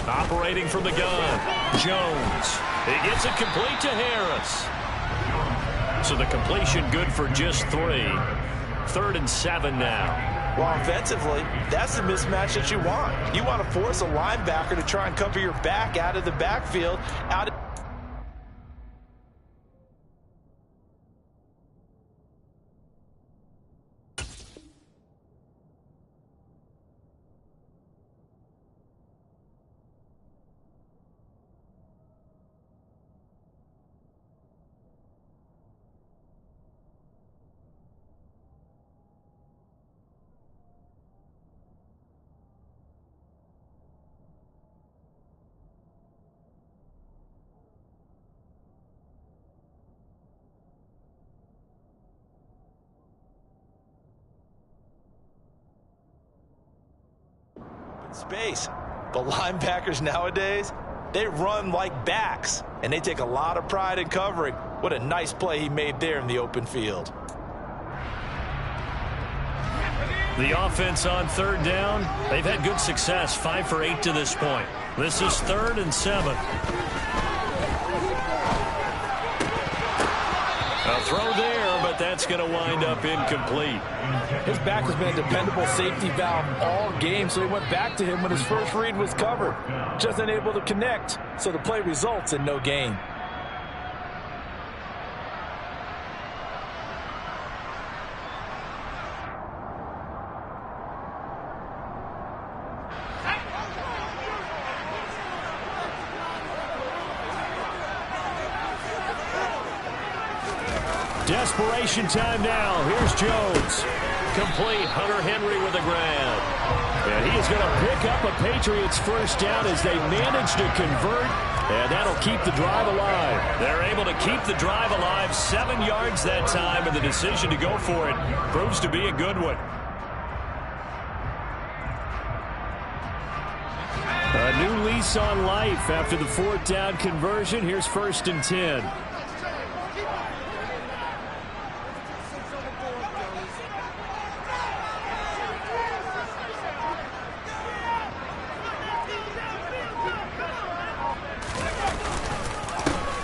Operating from the gun, Jones. He gets it complete to Harris. So the completion good for just 3. 3rd and 7 now. Well, offensively, that's the mismatch that you want. You want to force a linebacker to try and cover your back out of the backfield. Space. The linebackers nowadays, they run like backs, and they take a lot of pride in covering. What a nice play he made there in the open field. The offense on third down, they've had good success, 5 for 8 to this point. This is 3rd and 7. A throw there, but that's going to wind up incomplete. His back has been a dependable safety valve all game, so he went back to him when his first read was covered. Just unable to connect, so the play results in no gain. Desperation time now. Here's Jones. Complete. Hunter Henry with a grab. And he is going to pick up a Patriots first down as they manage to convert. And that'll keep the drive alive. They're able to keep the drive alive. 7 yards that time, and the decision to go for it proves to be a good one. A new lease on life after the 4th down conversion. Here's 1st and 10.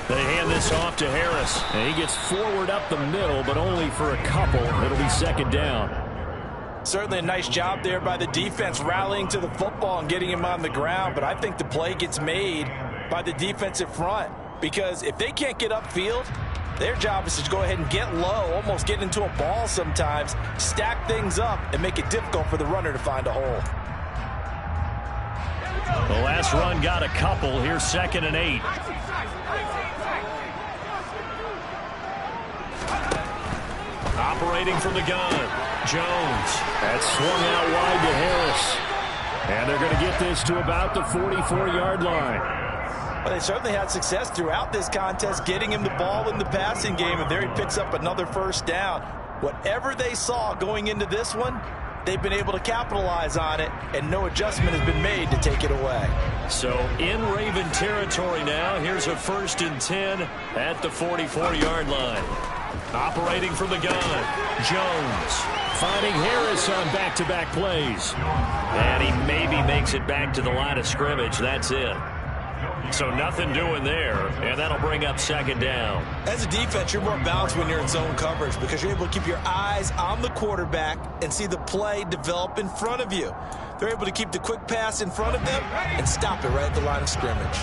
They hand this off to Harris. And he gets forward up the middle, but only for a couple. It'll be second down. Certainly a nice job there by the defense, rallying to the football and getting him on the ground. But I think the play gets made by the defensive front, because if they can't get upfield, their job is to go ahead and get low, almost get into a ball sometimes, stack things up, and make it difficult for the runner to find a hole. The last run got a couple. Here's 2nd and 8. Operating from the gun, Jones. That's swung out wide to Harris. And they're going to get this to about the 44-yard line. Well, they certainly had success throughout this contest getting him the ball in the passing game, and there he picks up another first down. Whatever they saw going into this one, they've been able to capitalize on it, and no adjustment has been made to take it away. So in Raven territory now, here's a 1st and 10 at the 44-yard line. Operating from the gun, Jones finding Harris on back-to-back plays. And he maybe makes it back to the line of scrimmage. That's it. So nothing doing there, and that'll bring up 2nd down. As a defense, you're more balanced when you're in zone coverage because you're able to keep your eyes on the quarterback and see the play develop in front of you. They're able to keep the quick pass in front of them and stop it right at the line of scrimmage.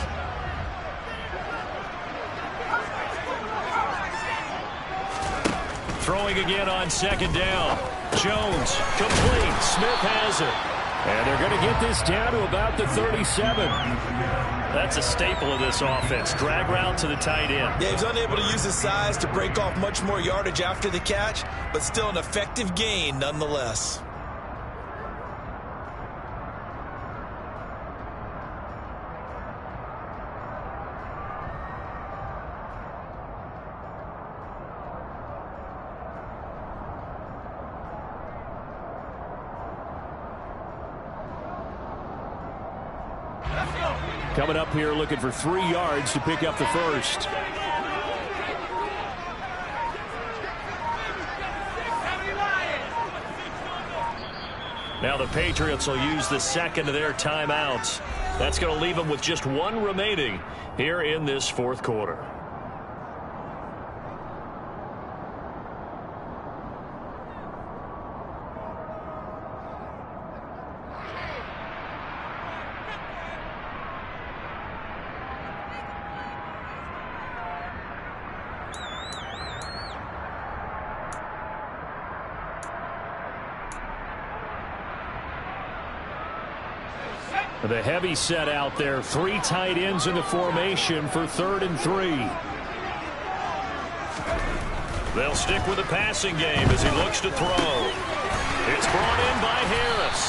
Throwing again on 2nd down. Jones, complete. Smith has it. And they're going to get this down to about the 37. That's a staple of this offense. Drag route to the tight end. Yeah, he's unable to use his size to break off much more yardage after the catch, but still an effective gain nonetheless. Coming up here looking for 3 yards to pick up the first. Now the Patriots will use the 2nd of their timeouts. That's going to leave them with just 1 remaining here in this 4th quarter. The heavy set out there. 3 tight ends in the formation for 3rd and 3. They'll stick with the passing game as he looks to throw. It's brought in by Harris.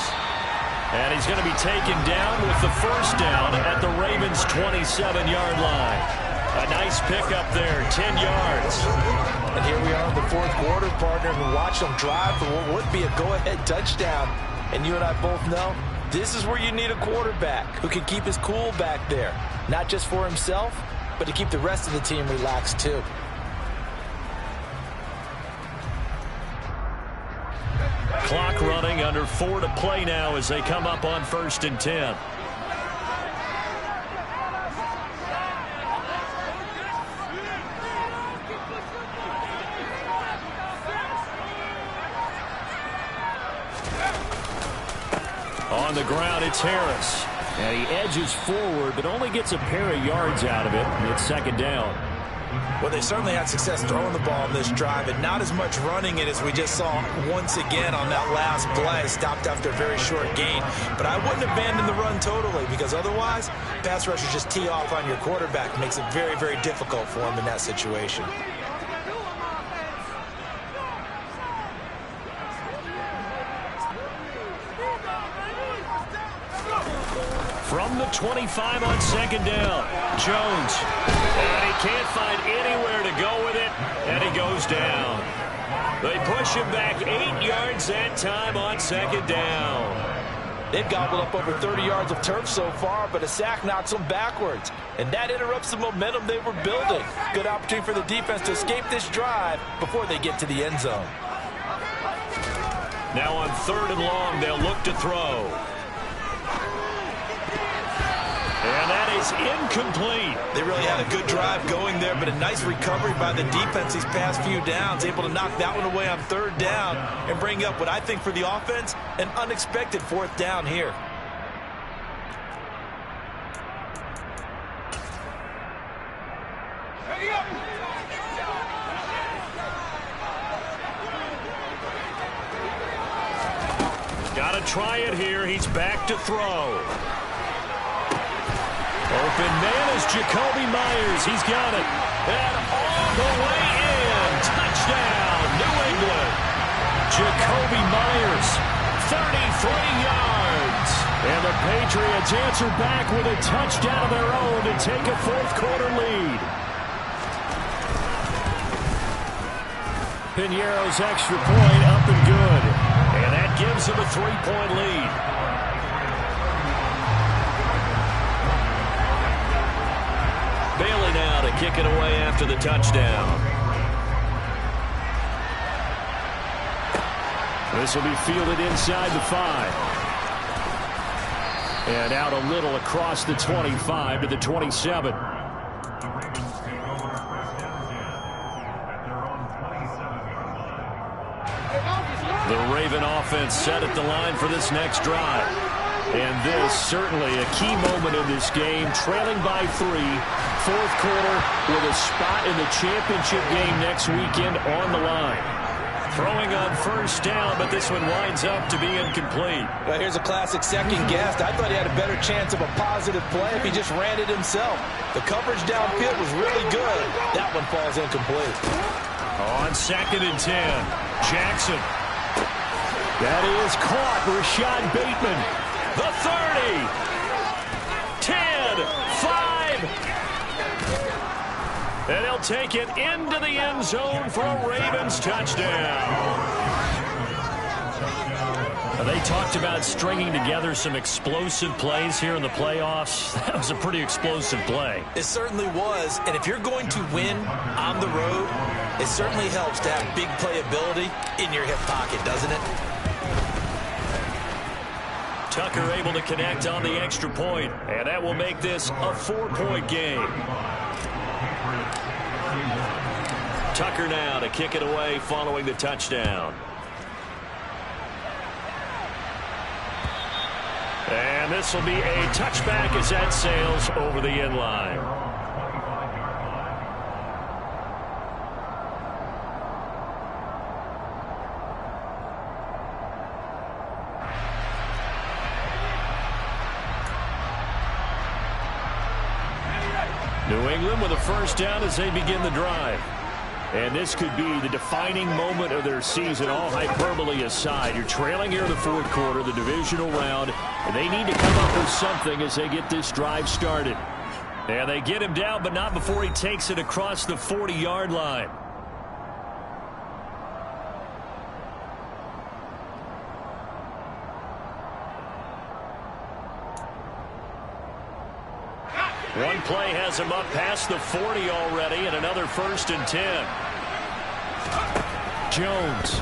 And he's going to be taken down with the first down at the Ravens' 27-yard line. A nice pickup there, 10 yards. And here we are in the 4th quarter, partner, and watch them drive for what would be a go-ahead touchdown. And you and I both know this is where you need a quarterback who can keep his cool back there. Not just for himself, but to keep the rest of the team relaxed too. Clock running, under 4 to play now as they come up on 1st and 10. On the ground, it's Harris. And he edges forward, but only gets a pair of yards out of it. And it's 2nd down. Well, they certainly had success throwing the ball in this drive, and not as much running it as we just saw once again on that last play. Stopped after a very short gain. But I wouldn't abandon the run totally, because otherwise, pass rushers just tee off on your quarterback. Makes it very, very difficult for him in that situation. From the 25 on 2nd down, Jones. And he can't find anywhere to go with it, and he goes down. They push him back 8 yards that time on 2nd down. They've gobbled up over 30 yards of turf so far, but a sack knocks them backwards. And that interrupts the momentum they were building. Good opportunity for the defense to escape this drive before they get to the end zone. Now on 3rd and long, they'll look to throw. And that is incomplete. They really had a good drive going there, but a nice recovery by the defense these past few downs, able to knock that one away on third down and bring up what I think for the offense, an unexpected fourth down here. Got to try it here. He's back to throw. Open man is Jacoby Myers. He's got it. And all the way in. Touchdown, New England. Jacoby Myers, 33 yards. And the Patriots answer back with a touchdown of their own to take a fourth-quarter lead. Piñeiro's extra point up and good. And that gives him a 3-point lead. Bailey now to kick it away after the touchdown. This will be fielded inside the 5. And out a little across the 25 to the 27. The Raven offense set at the line for this next drive. And this certainly a key moment in this game, trailing by 3, fourth quarter with a spot in the championship game next weekend on the line. Throwing on first down, but this one winds up to be incomplete. Well, here's a classic second guess. I thought he had a better chance of a positive play if he just ran it himself. The coverage downfield was really good. That one falls incomplete. On 2nd and 10, Jackson. That is caught. Rashad Bateman. The 30. 10. 5. And he'll take it into the end zone for a Ravens touchdown. They talked about stringing together some explosive plays here in the playoffs. That was a pretty explosive play. It certainly was. And if you're going to win on the road, it certainly helps to have big playability in your hip pocket, doesn't it? Tucker able to connect on the extra point, and that will make this a 4-point game. Tucker now to kick it away following the touchdown. And this will be a touchback as that sails over the end line. New England with a first down as they begin the drive. And this could be the defining moment of their season, all hyperbole aside. You're trailing here in the fourth quarter, the divisional round, and they need to come up with something as they get this drive started. And they get him down, but not before he takes it across the 40-yard line. One play has him up past the 40 already, and another 1st and 10. Jones.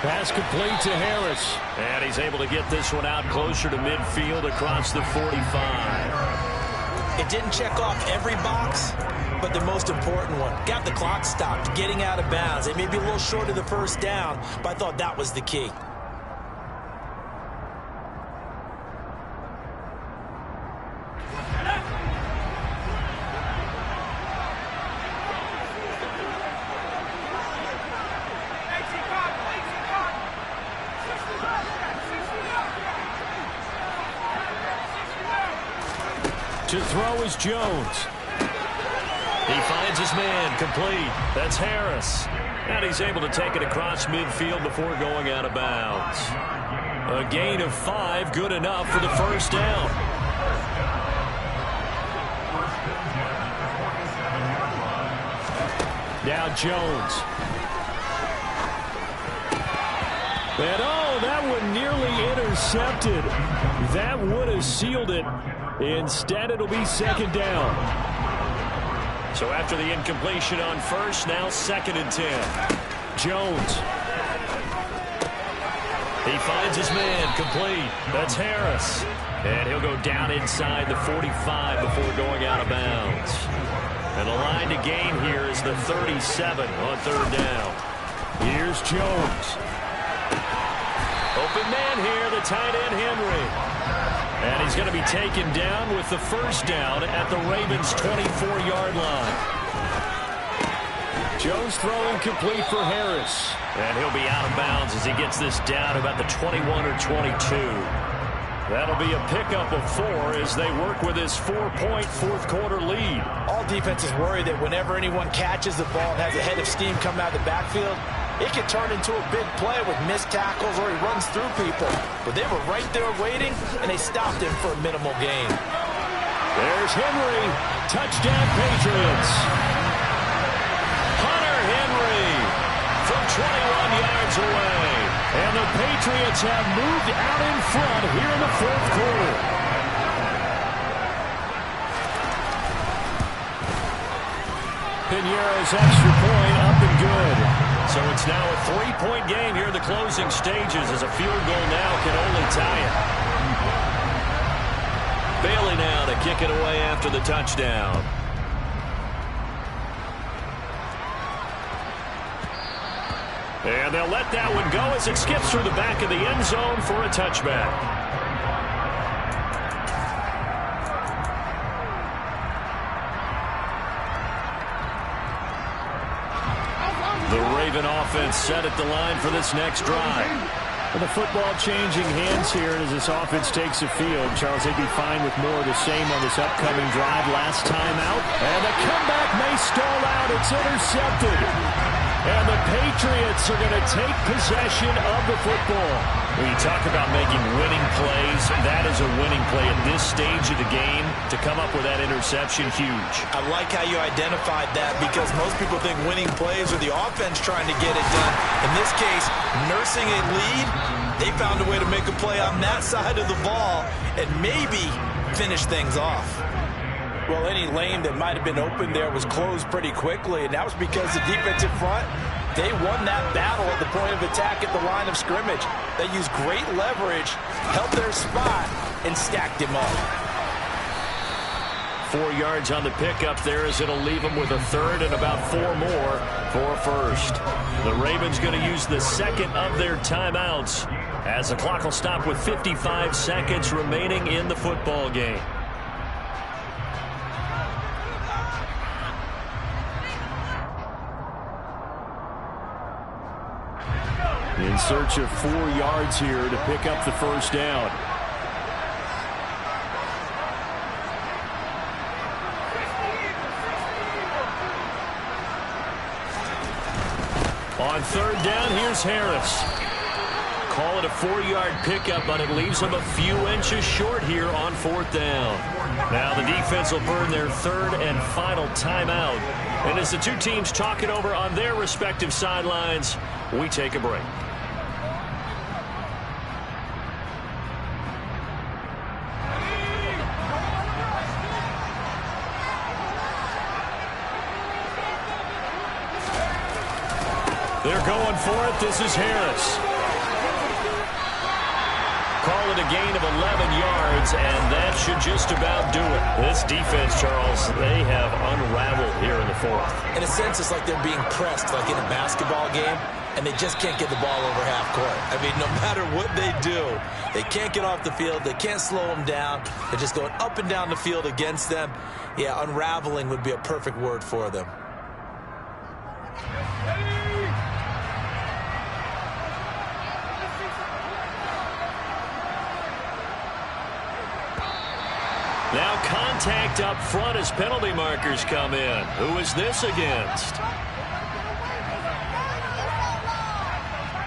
Pass complete to Harris. And he's able to get this one out closer to midfield across the 45. It didn't check off every box, but the most important one. Got the clock stopped, getting out of bounds. It may be a little short of the first down, but I thought that was the key. To throw is Jones. He finds his man, complete. That's Harris. And he's able to take it across midfield before going out of bounds. A gain of 5, good enough for the first down. Now Jones. And oh, that one nearly intercepted. That would have sealed it. Instead, it'll be 2nd down. So after the incompletion on first, now 2nd and 10. Jones. He finds his man, complete. That's Harris. And he'll go down inside the 45 before going out of bounds. And the line to gain here is the 37 on third down. Here's Jones. Open man here, the tight end Henry. And he's going to be taken down with the first down at the Ravens' 24-yard line. Jones throwing complete for Harris. And he'll be out of bounds as he gets this down about the 21 or 22. That'll be a pickup of 4 as they work with his 4-point fourth-quarter lead. All defenses worry that whenever anyone catches the ball and has a head of steam come out of the backfield, it can turn into a big play with missed tackles or he runs through people. But they were right there waiting, and they stopped him for a minimal gain. There's Henry. Touchdown, Patriots. Hunter Henry from 21 yards away. And the Patriots have moved out in front here in the fourth quarter. Pinheiro's extra point up and good. So it's now a 3-point game here in the closing stages as a field goal now can only tie it. Bailey now to kick it away after the touchdown. And they'll let that one go as it skips through the back of the end zone for a touchback. The Raven offense set at the line for this next drive. And the football changing hands here as this offense takes the field. Charles, they'd be fine with more of the same on this upcoming drive. Last time out. And the comeback may stall out. It's intercepted. And the Patriots are going to take possession of the football. When you talk about making winning plays, that is a winning play at this stage of the game. To come up with that interception, huge. I like how you identified that because most people think winning plays are the offense trying to get it done. In this case, nursing a lead, they found a way to make a play on that side of the ball and maybe finish things off. Well, any lane that might have been open there was closed pretty quickly, and that was because the defensive front, they won that battle at the point of attack at the line of scrimmage. They used great leverage, held their spot, and stacked him up. 4 yards on the pickup there as it'll leave them with a third and about 4 more for a first. The Ravens going to use the second of their timeouts as the clock will stop with 55 seconds remaining in the football game. In search of 4 yards here to pick up the first down. On third down, here's Harris. Call it a 4-yard pickup, but it leaves them a few inches short here on fourth down. Now the defense will burn their third and final timeout. And as the two teams talk it over on their respective sidelines, we take a break. They're going for it. This is Harris. Call it a gain of 11 yards, and that should just about do it. This defense, Charles, they have unraveled here in the fourth. In a sense, it's like they're being pressed like in a basketball game, and they just can't get the ball over half court. I mean, no matter what they do, they can't get off the field. They can't slow them down. They're just going up and down the field against them. Yeah, unraveling would be a perfect word for them. Now contact up front as penalty markers come in. Who is this against?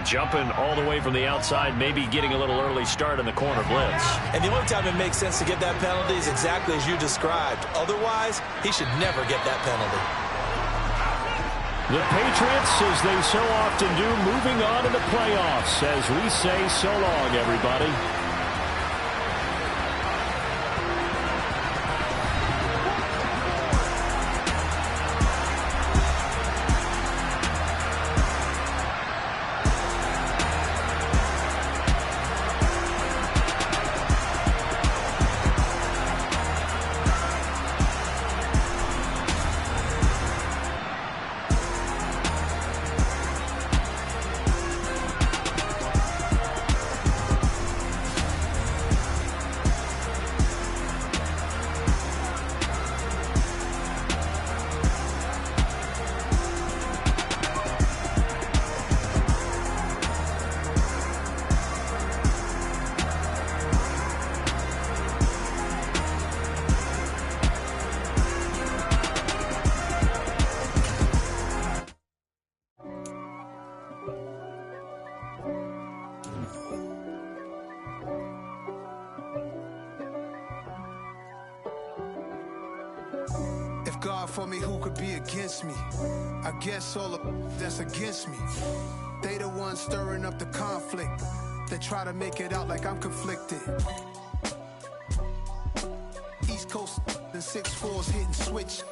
Jumping all the way from the outside, maybe getting a little early start in the corner blitz. And the only time it makes sense to get that penalty is exactly as you described. Otherwise, he should never get that penalty. The Patriots, as they so often do, moving on to the playoffs as we say so long, everybody. for me, who could be against me? I guess all of that's against me. They the ones stirring up the conflict. They try to make it out like I'm conflicted. East Coast, the 6'4s hitting switch.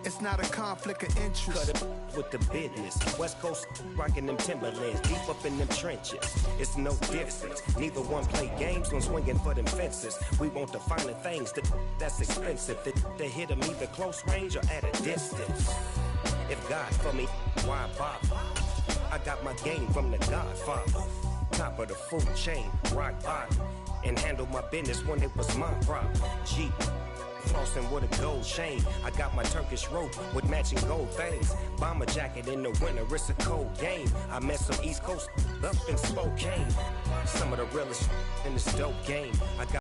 It's not a conflict of interest. Cut it with the business. West Coast rocking them Timberlands, deep up in them trenches. It's no difference. Neither one play games, no swinging for them fences. We want the finer things that's expensive. They hit them either close range or at a distance. If God for me, why bother? I got my game from the Godfather. Top of the food chain, rock bottom. And handle my business when it was my problem. Jeep. Flossing with a gold chain. I got my Turkish rope with matching gold things. Bomber jacket in the winter, it's a cold game. I met some East Coast up in Spokane. Some of the realest in this dope game. I got